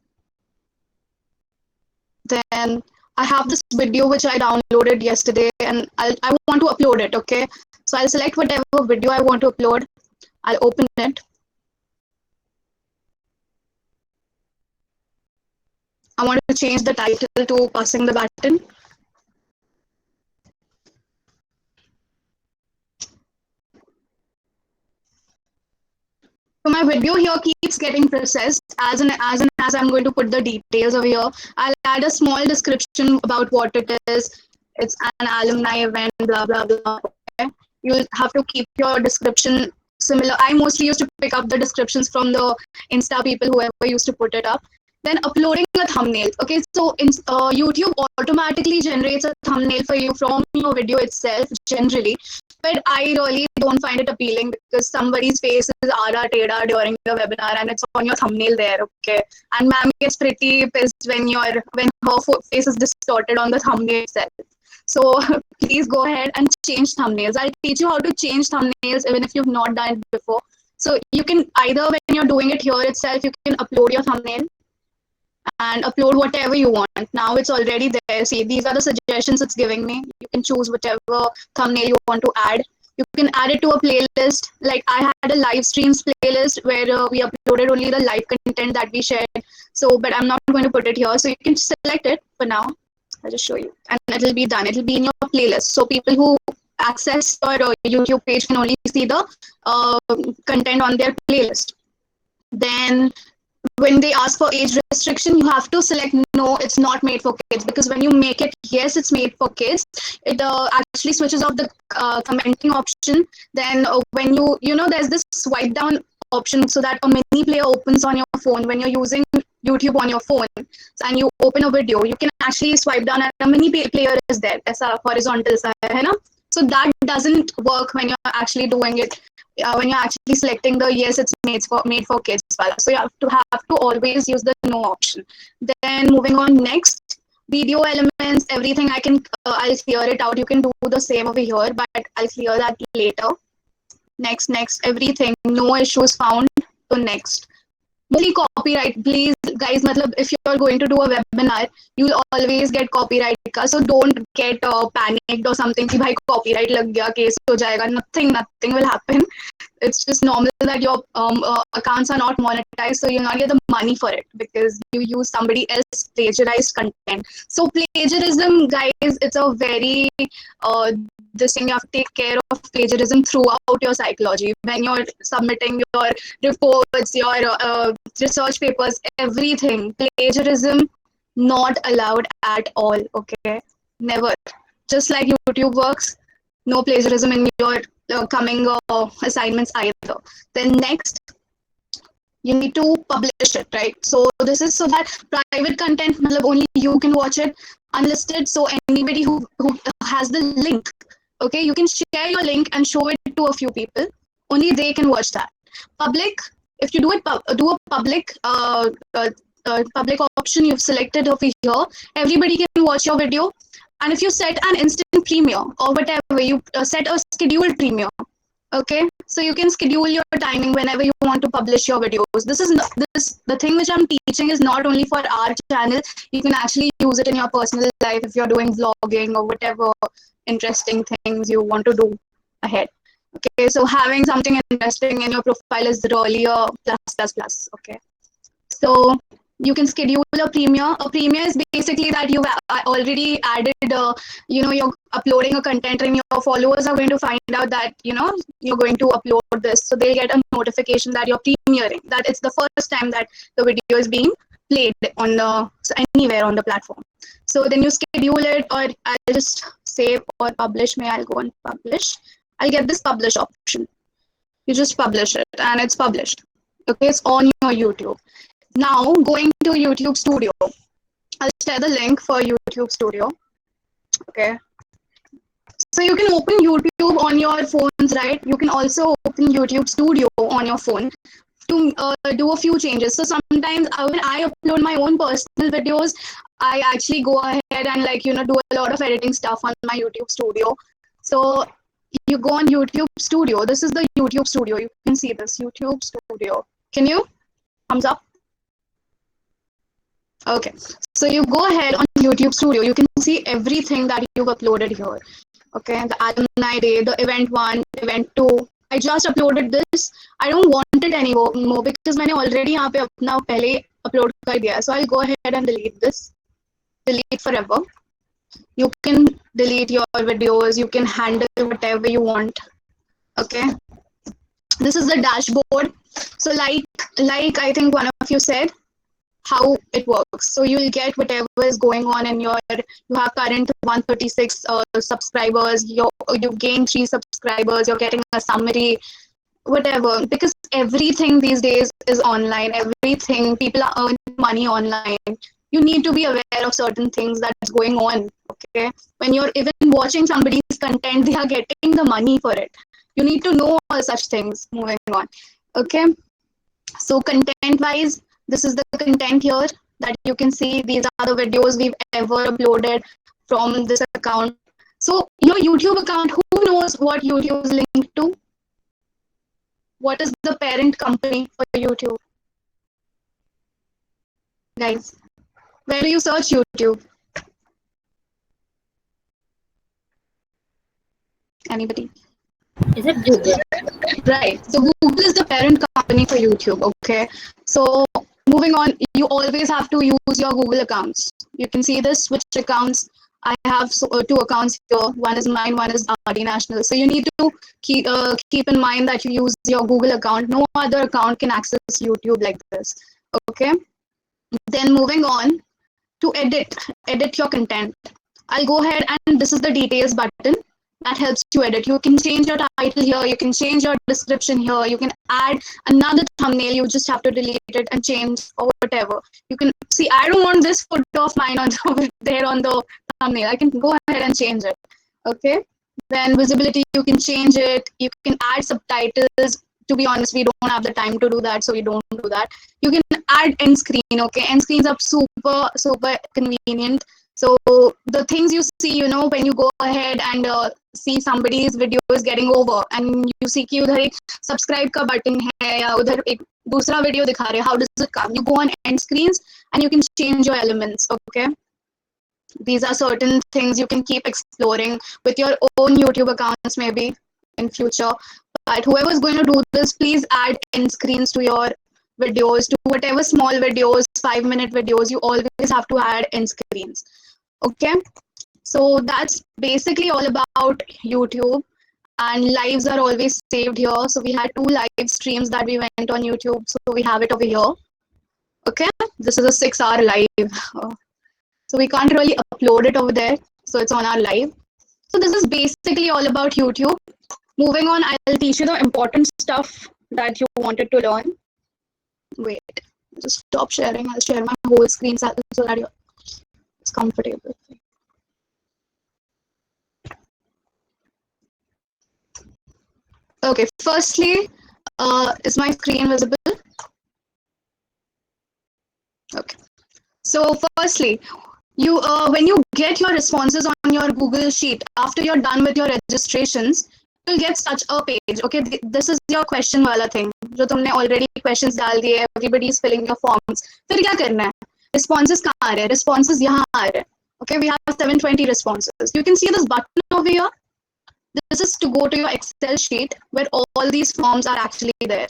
Then I have this video which I downloaded yesterday and I want to upload it. Okay, so I'll select whatever video I want to upload. I'll open it. I want to change the title to Passing the Baton. So my video here keeps getting processed as I'm going to put the details over here. I'll add a small description about what it is. It's an alumni event, blah, blah, blah. Okay? You'll have to keep your description similar. I mostly used to pick up the descriptions from the Insta people, whoever used to put it up. Then uploading a thumbnail. Okay, so YouTube automatically generates a thumbnail for you from your video itself, generally. But I really don't find it appealing because somebody's face is Ara Teda during the webinar and it's on your thumbnail there, okay? And ma'am gets pretty pissed when her face is distorted on the thumbnail itself. So please go ahead and change thumbnails. I'll teach you how to change thumbnails even if you've not done it before. So you can either, when you're doing it here itself, you can upload your thumbnail and upload whatever you want. Now it's already there. See, these are the suggestions it's giving me. You can choose whatever thumbnail you want to add. You can add it to a playlist. Like I had a live streams playlist where we uploaded only the live content that we shared. So, but I'm not going to put it here. So you can select it for now. I'll just show you. And it'll be done. It'll be in your playlist. So people who access your YouTube page can only see the content on their playlist. Then when they ask for age restriction, you have to select no, it's not made for kids, because when you make it yes, it's made for kids, it actually switches off the commenting option. Then when there's this swipe down option so that a mini player opens on your phone when you're using YouTube on your phone and you open a video, you can actually swipe down and a mini player is there. Aisa horizontal sa hai na? So that doesn't work when you're actually doing it. When you're actually selecting the yes, it's made for kids. So you have to always use the no option. Then moving on, next video elements, everything I'll clear it out. You can do the same over here, but I'll clear that later. Next, everything, no issues found. So next. Mostly copyright, please guys, if you're going to do a webinar, you'll always get copyright. So don't get panicked or something. Ki bhai copyright lag gaya, case ho jayega. Nothing will happen. It's just normal that your accounts are not monetized, so you'll not get the money for it because you use somebody else's plagiarized content. So plagiarism, guys, it's a very this thing. You have to take care of plagiarism throughout your psychology when you're submitting your reports, your research papers, everything. Plagiarism not allowed at all. Okay, never. Just like YouTube works, no plagiarism in your coming assignments either. Then next, you need to publish it, right? So this is so that private content, only you can watch it, unlisted. So anybody who has the link, okay, you can share your link and show it to a few people. Only they can watch that. Public, if you do a public public option you've selected over here, everybody can watch your video. And if you set an instant premiere or whatever, you set a scheduled premiere, Okay, so you can schedule your timing whenever you want to publish your videos. This is the thing which I'm teaching is not only for our channel. You can actually use it in your personal life if you're doing vlogging or whatever interesting things you want to do ahead. Okay, so having something interesting in your profile is really a plus plus plus. Okay, so you can schedule a premiere. A premiere is basically that you've already added, you're uploading a content and your followers are going to find out that, you're going to upload this. So they'll get a notification that you're premiering, that it's the first time that the video is being played on anywhere on the platform. So then you schedule it, or I'll just save or publish. I'll go and publish. I'll get this publish option. You just publish it and it's published. Okay, it's on your YouTube. Now going to YouTube Studio. I'll share the link for YouTube Studio. Okay. So you can open YouTube on your phones, right? You can also open YouTube Studio on your phone to do a few changes. So sometimes when I upload my own personal videos, I actually go ahead and do a lot of editing stuff on my YouTube Studio. So you go on YouTube Studio. This is the YouTube Studio. You can see this YouTube Studio. Can you? Thumbs up. Okay, so you go ahead on YouTube Studio. You can see everything that you've uploaded here. Okay, the alumni day, the event 1, event 2. I just uploaded this. I don't want it anymore because मैंने already यहाँ पे अपना पहले upload कर दिया. So I'll go ahead and delete this. Delete forever. You can delete your videos. You can handle whatever you want. Okay. This is the dashboard. So like I think one of you said, how it works. So you will get whatever is going on in you have current 136 subscribers, you gain 3 subscribers, you're getting a summary, whatever, because everything these days is online. Everything, people are earning money online. You need to be aware of certain things that's going on. Okay, when you're even watching somebody's content, they are getting the money for it. You need to know all such things. Moving on. Okay, so content wise, this is the content here that you can see. These are the videos we've ever uploaded from this account. So your YouTube account, who knows what YouTube is linked to? What is the parent company for YouTube? Guys, where do you search YouTube? Anybody? Is it Google? Right. So Google is the parent company for YouTube. Okay. So moving on, you always have to use your Google accounts. You can see this, which accounts. I have 2 accounts here. One is mine, one is RD National. So you need to keep in mind that you use your Google account. No other account can access YouTube like this. Okay. Then moving on to edit your content. I'll go ahead and this is the details button that helps you edit. You can change your title here. You can change your description here. You can add another thumbnail. You just have to delete it and change or whatever. You can see, I don't want this photo of mine over there on the thumbnail. I can go ahead and change it. Okay. Then visibility, you can change it. You can add subtitles. To be honest, we don't have the time to do that, so we don't do that. You can add end screen. Okay, end screens are super convenient. So the things you see, when you go ahead and see somebody's video is getting over and you see कि उधर एक subscribe का button है या उधर एक दूसरा video दिखा रहे, how does it come? You go on end screens and you can change your elements. Okay, these are certain things you can keep exploring with your own YouTube accounts maybe in future. But whoever is going to do this, please add end screens to your videos, to whatever small videos, 5-minute videos, you always have to add end screens. Okay, so that's basically all about YouTube, and lives are always saved here. So we had 2 live streams that we went on YouTube, so we have it over here. Okay, this is a 6-hour live. So we can't really upload it over there, so it's on our live. So this is basically all about YouTube. Moving on, I'll teach you the important stuff that you wanted to learn. Wait, just stop sharing. I'll share my whole screen so that it's comfortable. Okay, firstly, is my screen visible? Okay. So firstly, you when you get your responses on your Google Sheet, after you're done with your registrations, will get such a page. Okay, this is your question wala thing. जो तुमने already questions डाल दिए, everybody is filling your forms. फिर क्या करना है? Responses कहाँ आ रहे हैं? Responses यहाँ आ रहे हैं. Okay, we have 720 responses. You can see this button over here. This is to go to your Excel sheet where all these forms are actually there.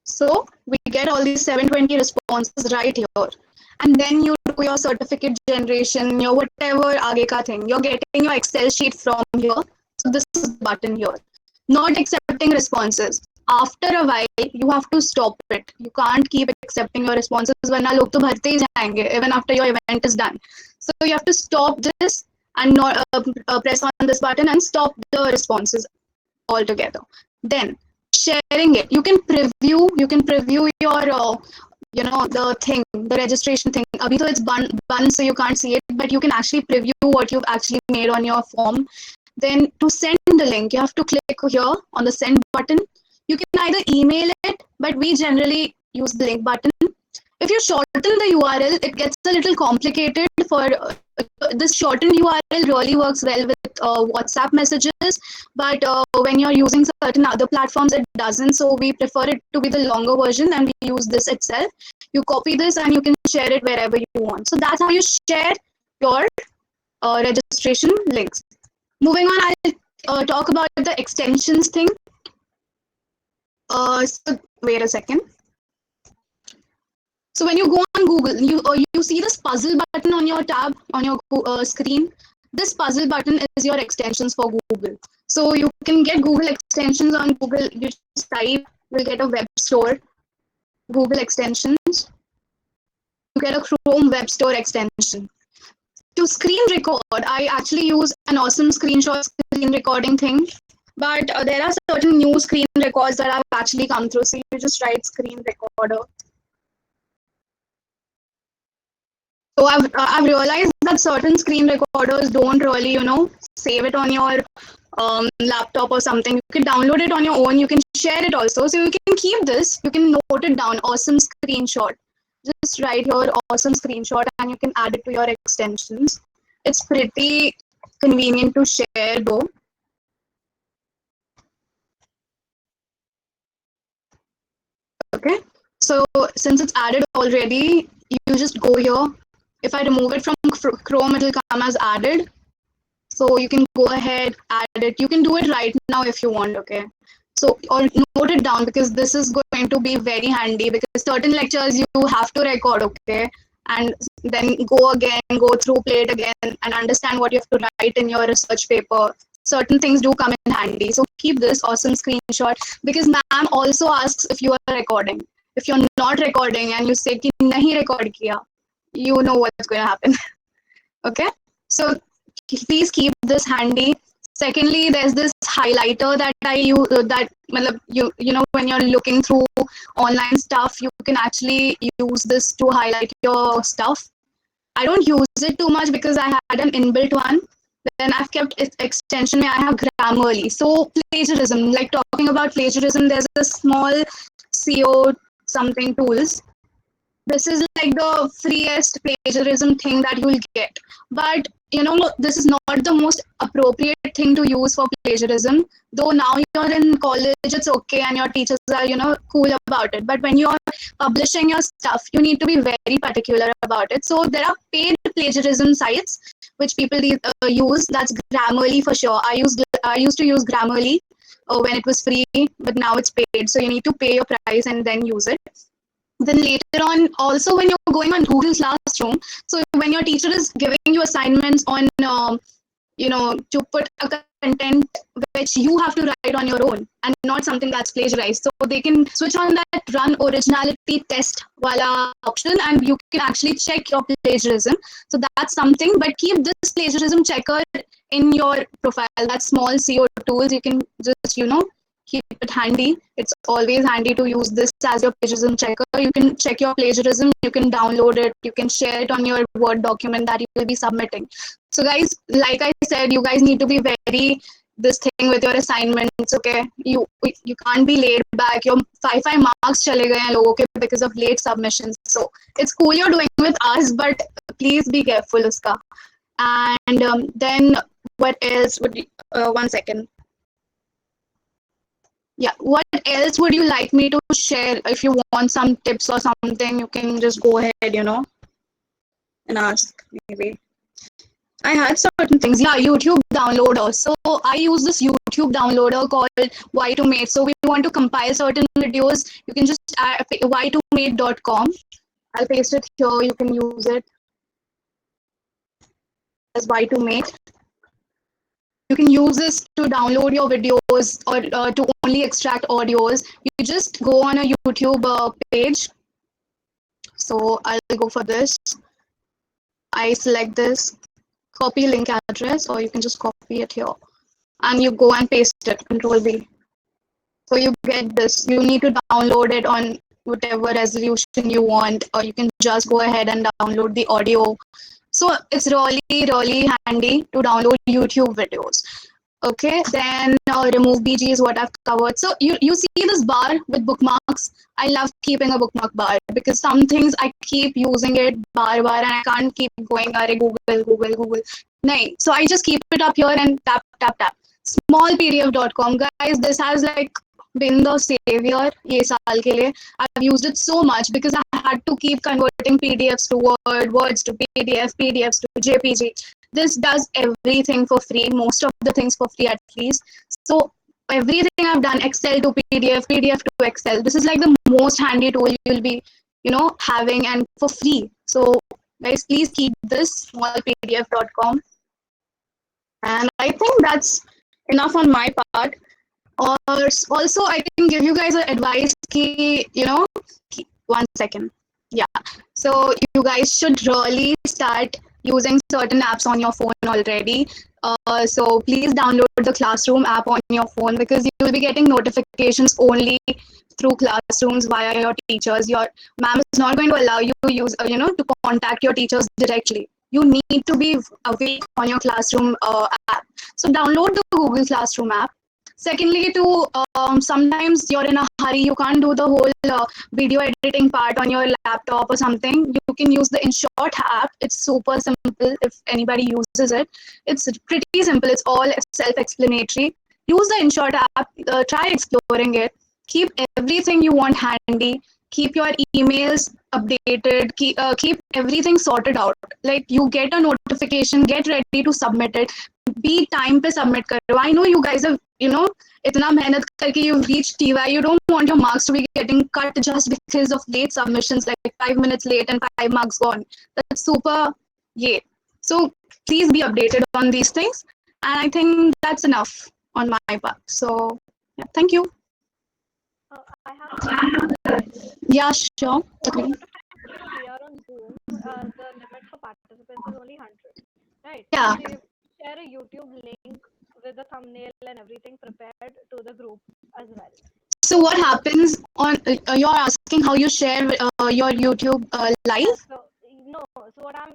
So we get all these 720 responses right here. And then you do your certificate generation, your whatever aage ka thing. You're getting your Excel sheet from here. So this is the button here. Not accepting responses. After a while, you have to stop it. You can't keep accepting your responses वरना लोग तो भरते ही जाएंगे even after your event is done. So you have to stop this and not press on this button and stop the responses altogether. Then sharing it, you can preview your the thing, the registration thing. Abhi to it's bun so you can't see it, but you can actually preview what you've actually made on your form. Then to send the link, you have to click here on the send button. You can either email it, but we generally use the link button. If you shorten the URL, it gets a little complicated. For this shortened URL really works well with WhatsApp messages, but when you're using certain other platforms, it doesn't. So we prefer it to be the longer version, and we use this itself. You copy this and you can share it wherever you want. So that's how you share your registration links. Moving on, I'll talk about the extensions thing. So wait a second. So when you go on Google, you see this puzzle button on your tab, on your screen. This puzzle button is your extensions for Google. So you can get Google extensions on Google. You just type, you'll get a web store, Google extensions. You get a Chrome web store extension. To screen record, I actually use an awesome screenshot screen recording thing. But there are certain new screen records that have actually come through. So you just write screen recorder. So I've realized that certain screen recorders don't really, save it on your laptop or something. You can download it on your own. You can share it also. So you can keep this. You can note it down. Awesome screenshot. Just write your awesome screenshot and you can add it to your extensions. It's pretty convenient to share though. Okay. So since it's added already, you just go here. If I remove it from Chrome, it will come as added. So you can go ahead, add it. You can do it right now if you want, okay? So or note it down because this is going to be very handy because certain lectures you have to record, okay? And then go through, play it again and understand what you have to write in your research paper. Certain things do come in handy. So keep this awesome screenshot because ma'am also asks if you are recording. If you're not recording and you say ki nahi record kiya, you know what's going to happen. Okay, so please keep this handy. Secondly, there's this highlighter that I use that when you're looking through online stuff, you can actually use this to highlight your stuff. I don't use it too much because I had an inbuilt one. Then I've kept its extension. I have Grammarly. So plagiarism, like talking about plagiarism, there's a small CO something tools. This is like the freest plagiarism thing that you'll get. But this is not the most appropriate thing to use for plagiarism. Though now you're in college, it's okay, and your teachers are cool about it. But when you're publishing your stuff, you need to be very particular about it. So there are paid plagiarism sites which people use. That's Grammarly for sure. I used to use Grammarly when it was free, but now it's paid. So you need to pay your price and then use it. Then later on, also when you're going on Google Classroom, so when your teacher is giving you assignments on, to put a content which you have to write on your own and not something that's plagiarized. So they can switch on that run originality test wala option and you can actually check your plagiarism. So that's something, but keep this plagiarism checker in your profile. That small CO tools, you can just, keep it handy. It's always handy to use this as your plagiarism checker. You can check your plagiarism, you can download it, you can share it on your Word document that you will be submitting. So guys, like I said, you guys need to be very this thing with your assignments, okay? You can't be laid back. Your 5 marks chale gaye hain logo ke because of late submissions. So it's cool you're doing with us, but please be careful uska. And then what else would you, 1 second. Yeah, what else would you like me to share? If you want some tips or something, you can just go ahead, and ask maybe. I had certain things. Yeah, YouTube downloader. So I use this YouTube downloader called Y2Mate. So we want to compile certain videos. You can just add y2mate.com. I'll paste it here. You can use it as Y2Mate. You can use this to download your videos or to only extract audios. You just go on a YouTube page. So I'll go for this. I select this, copy link address, or you can just copy it here. And you go and paste it, Control V. So you get this. You need to download it on whatever resolution you want, or you can just go ahead and download the audio. So it's really, really handy to download YouTube videos. Okay, then remove BG is what I've covered. So you see this bar with bookmarks. I love keeping a bookmark bar because some things I keep using it bar and I can't keep going, Google. No, so I just keep it up here and tap. Smallpdf.com, guys, this has like been the savior ye saal ke liye. I've used it so much because I had to keep converting PDFs to Word, Words to PDF, PDFs to JPG. This does everything for free, most of the things for free at least. So everything I've done, Excel to PDF, PDF to Excel. This is like the most handy tool you'll be, having and for free. So guys, please keep this, smallpdf.com. And I think that's enough on my part. Or also, I can give you guys advice. 1 second. Yeah. So you guys should really start using certain apps on your phone already. So please download the Classroom app on your phone because you will be getting notifications only through Classrooms via your teachers. Your ma'am is not going to allow you to use, to contact your teachers directly. You need to be awake on your Classroom app. So download the Google Classroom app. Secondly, sometimes you're in a hurry, you can't do the whole video editing part on your laptop or something. You can use the InShot app. It's super simple if anybody uses it. It's pretty simple. It's all self-explanatory. Use the InShot app. Try exploring it. Keep everything you want handy. Keep your emails updated. Keep everything sorted out. Like you get a notification, get ready to submit it. Be time pe submit karo. I know you guys have, itna mehnat karke you've reached TY. You don't want your marks to be getting cut just because of late submissions, like 5 minutes late and 5 marks gone. That's super, yeah. So please be updated on these things. And I think that's enough on my part. So yeah, thank you. I have Yeah, sure. Okay. here on Zoom, the limit for participants is only 100, right? Yeah. So you share a YouTube link with the thumbnail and everything prepared to the group as well. So what happens on, you're asking how you share your YouTube live? So no, so what I'm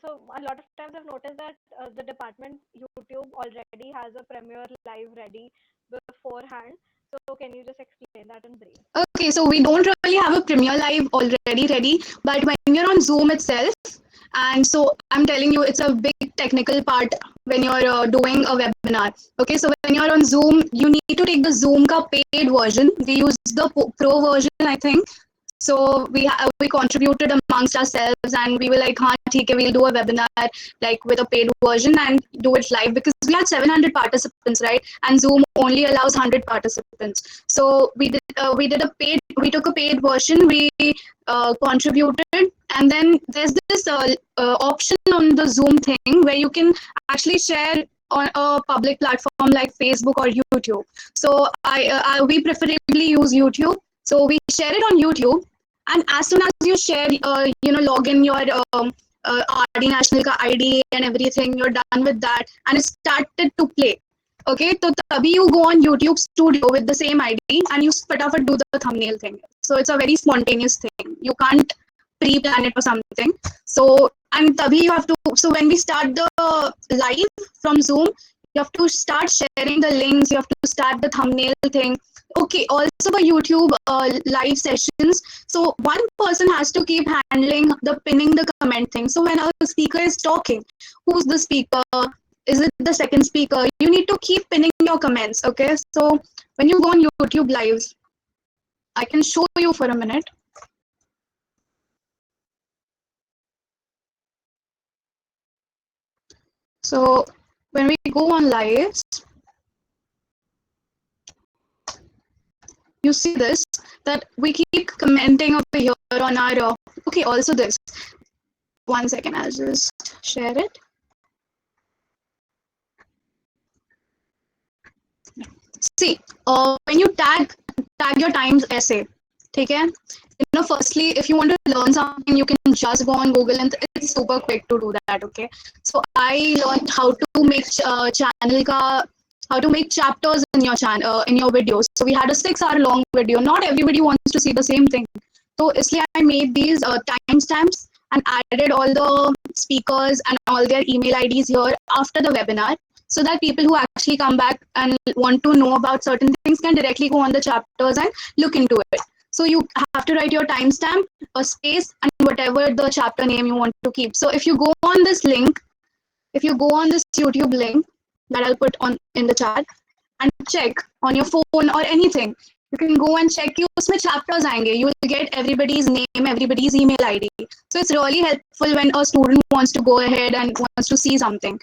so a lot of times I've noticed that the department YouTube already has a Premiere Live ready beforehand. So can you just explain that in brief? Okay, so we don't really have a Premiere Live already ready, but when you're on Zoom itself, and so I'm telling you, it's a big technical part when you're doing a webinar. Okay, so when you're on Zoom, you need to take the Zoom ka paid version. We use the pro version, I think. So we contributed amongst ourselves and we were like, theek hai, we'll do a webinar like with a paid version and do it live because we had 700 participants, right? And Zoom only allows 100 participants. So we took a paid version, we contributed, and then there's this option on the Zoom thing where you can actually share on a public platform like Facebook or YouTube. So we preferably use YouTube. So we share it on YouTube, and as soon as you share, log in your RD National ka ID and everything, you're done with that, and it started to play. Okay, so tabhi you go on YouTube Studio with the same ID and you fatafat do the thumbnail thing. So it's a very spontaneous thing. You can't pre-plan it or something. So and tabhi you have to. So when we start the live from Zoom, You have to start sharing the links. You have to start the thumbnail thing. Okay, also for YouTube live sessions, so one person has to keep handling the pinning the comment thing. So when a speaker is talking, who's the speaker? Is it the second speaker? You need to keep pinning your comments. Okay, so when you go on YouTube lives, I can show you for a minute. So when we go on lives, you see this, that we keep commenting over here on our, okay, also this. 1 second, I'll just share it. See, when you tag your Times essay, okay? Firstly, if you want to learn something, you can just go on Google, and it's super quick to do that. Okay, so I learned how to make how to make chapters in your channel, in your videos. So we had a 6-hour long video. Not everybody wants to see the same thing. So isliye I made these timestamps and added all the speakers and all their email IDs here after the webinar, so that people who actually come back and want to know about certain things can directly go on the chapters and look into it. So you have to write your timestamp, a space, and whatever the chapter name you want to keep. So if you go on this link, if you go on this YouTube link that I'll put on in the chat and check on your phone or anything, you can go and check usme chapters aayenge. You will get everybody's name, everybody's email ID. So it's really helpful when a student wants to go ahead and wants to see something.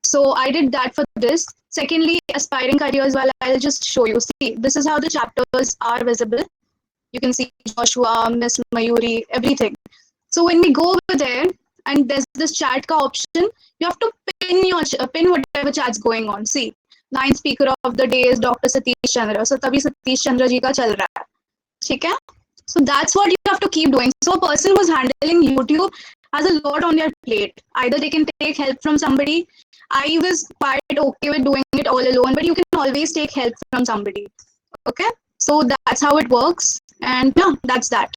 So I did that for this. Secondly, aspiring careers, well, I'll just show you. See, this is how the chapters are visible. You can see Joshua, Miss Mayuri, everything. So when we go over there and there's this chat ka option, you have to pin whatever chat's going on. See, 9th speaker of the day is Dr. Satish Chandra. So tabhi Satish Chandra ji ka chal raha hai. ठीक है? So that's what you have to keep doing. So a person who's handling YouTube has a lot on their plate. Either they can take help from somebody. I was quite okay with doing it all alone, but you can always take help from somebody. Okay? So that's how it works. And yeah, that's that.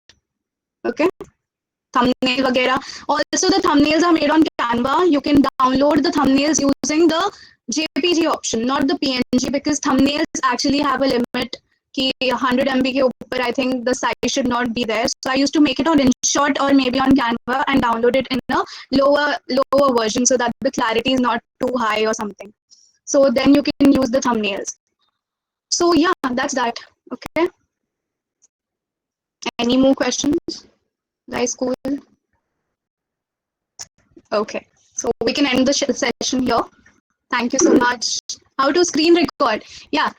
Okay? Thumbnail वगैरह. Also, the thumbnails are made on Canva. You can download the thumbnails using the JPG option, not the PNG, because thumbnails actually have a limit. 100 MB के ऊपर, I think the size should not be there. So I used to make it on InShot or maybe on Canva and download it in a lower version so that the clarity is not too high or something. So then you can use the thumbnails. So yeah, that's that. Okay. Any more questions? Guys, cool. Okay. So we can end the session here. Thank you so much. How to screen record? Yeah.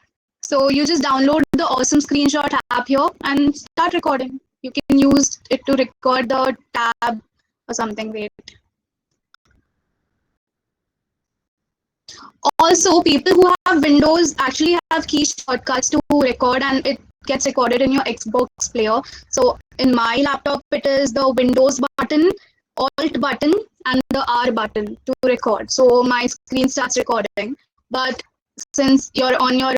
So you just download the awesome screenshot app here and start recording. You can use it to record the tab or something. Wait. Also, people who have Windows actually have key shortcuts to record, and it gets recorded in your Xbox player. So in my laptop, it is the Windows button, Alt button, and the R button to record. So my screen starts recording. But since you're on your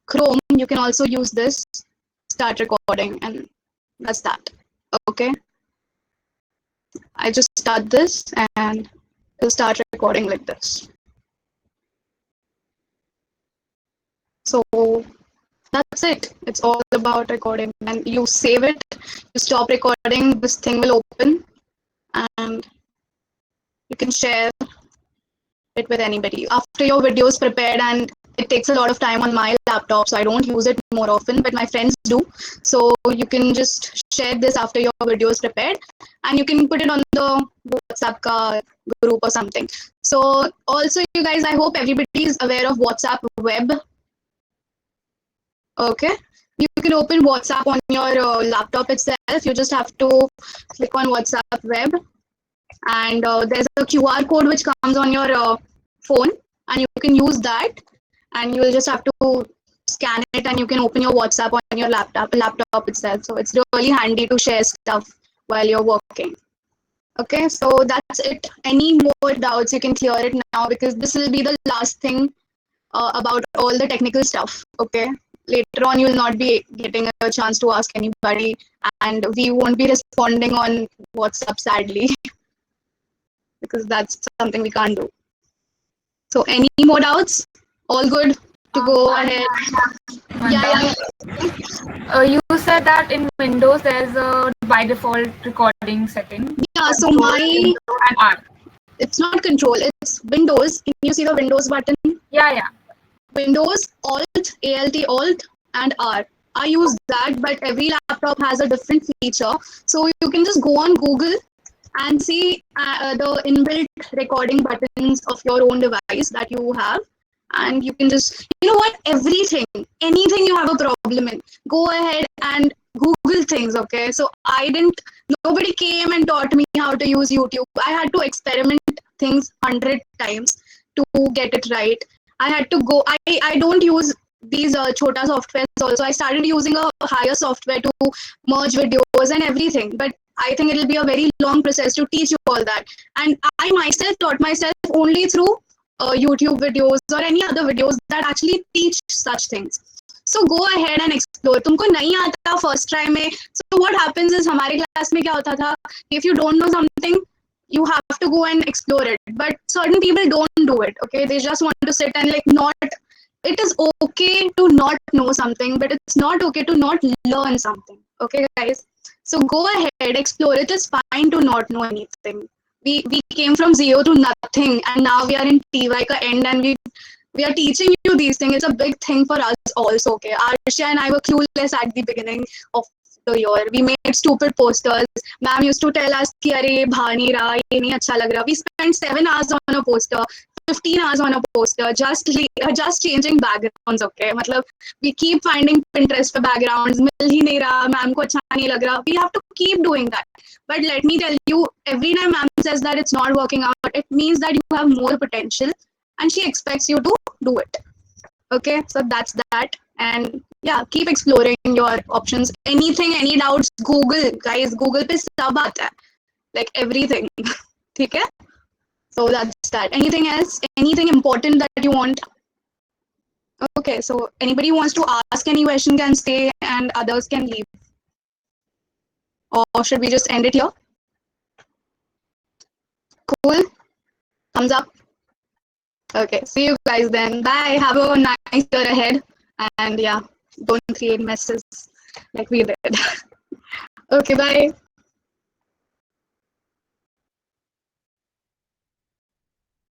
Chrome, you can also use this, start recording, and that's that. Okay. I just start this and it'll start recording like this. So that's it. It's all about recording. And you save it, you stop recording, this thing will open, and you can share it with anybody. After your video is prepared, and it takes a lot of time on my laptop, so I don't use it more often, but my friends do. So you can just share this after your video is prepared, and you can put it on the WhatsApp group or something. So also, you guys, I hope everybody is aware of WhatsApp Web. Okay, you can open WhatsApp on your laptop itself. You just have to click on WhatsApp Web, and there's a QR code which comes on your phone, and you can use that, and you will just have to scan it, and you can open your WhatsApp on your laptop itself. So it's really handy to share stuff while you're working. Okay, so that's it. Any more doubts, you can clear it now, because this will be the last thing about all the technical stuff. Okay, later on you will not be getting a chance to ask anybody, and we won't be responding on WhatsApp, sadly, because that's something we can't do. So any more doubts? All good to go ahead. Yeah. You said that in Windows there's a by default recording setting. Yeah, so my, And R. it's not control, it's Windows. Can you see the Windows button? Yeah. Windows, Alt, Alt, and R. I use that, but every laptop has a different feature. So you can just go on Google and see the inbuilt recording buttons of your own device that you have. And you can just, you know what, anything you have a problem in, go ahead and Google things, okay? So nobody came and taught me how to use YouTube. I had to experiment things 100 times to get it right. I had to go, I don't use these chota softwares also. I started using a higher software to merge videos and everything. But I think it'll be a very long process to teach you all that. And I myself taught myself only through YouTube videos or any other videos that actually teach such things. So go ahead and explore. तुमको नहीं आता first try में. So what happens is हमारे class में क्या होता था? If you don't know something, you have to go and explore it. But certain people don't do it. Okay, they just want to sit and like not. It is okay to not know something, but it's not okay to not learn something. Okay, guys. So go ahead, explore. It is fine to not know anything. We came from zero to nothing, and now we are in TY ka end, and we are teaching you these things. It's a big thing for us also. Okay, Arsha and I were clueless at the beginning of the year. We made stupid posters. Ma'am used to tell us कि अरे भा नहीं रहा, ये नहीं अच्छा लग रहा. We spent 7 hours on a poster. 15 hours on a poster, just changing backgrounds, okay? मतलब we keep finding Pinterest for backgrounds, मिल ही नहीं रहा, मैम को अच्छा नहीं लग रहा. We have to keep doing that. But let me tell you, every time ma'am says that it's not working out, it means that you have more potential and she expects you to do it. Okay, so that's that. And yeah, keep exploring your options. Anything, any doubts, Google, guys. Google पे सब आता है, like everything. ठीक है? So that's that. Anything else? Anything important that you want? Okay, so anybody wants to ask any question can stay and others can leave. Or should we just end it here? Cool. Thumbs up. Okay, see you guys then. Bye. Have a nice year ahead. And yeah, don't create messes like we did. Okay, bye.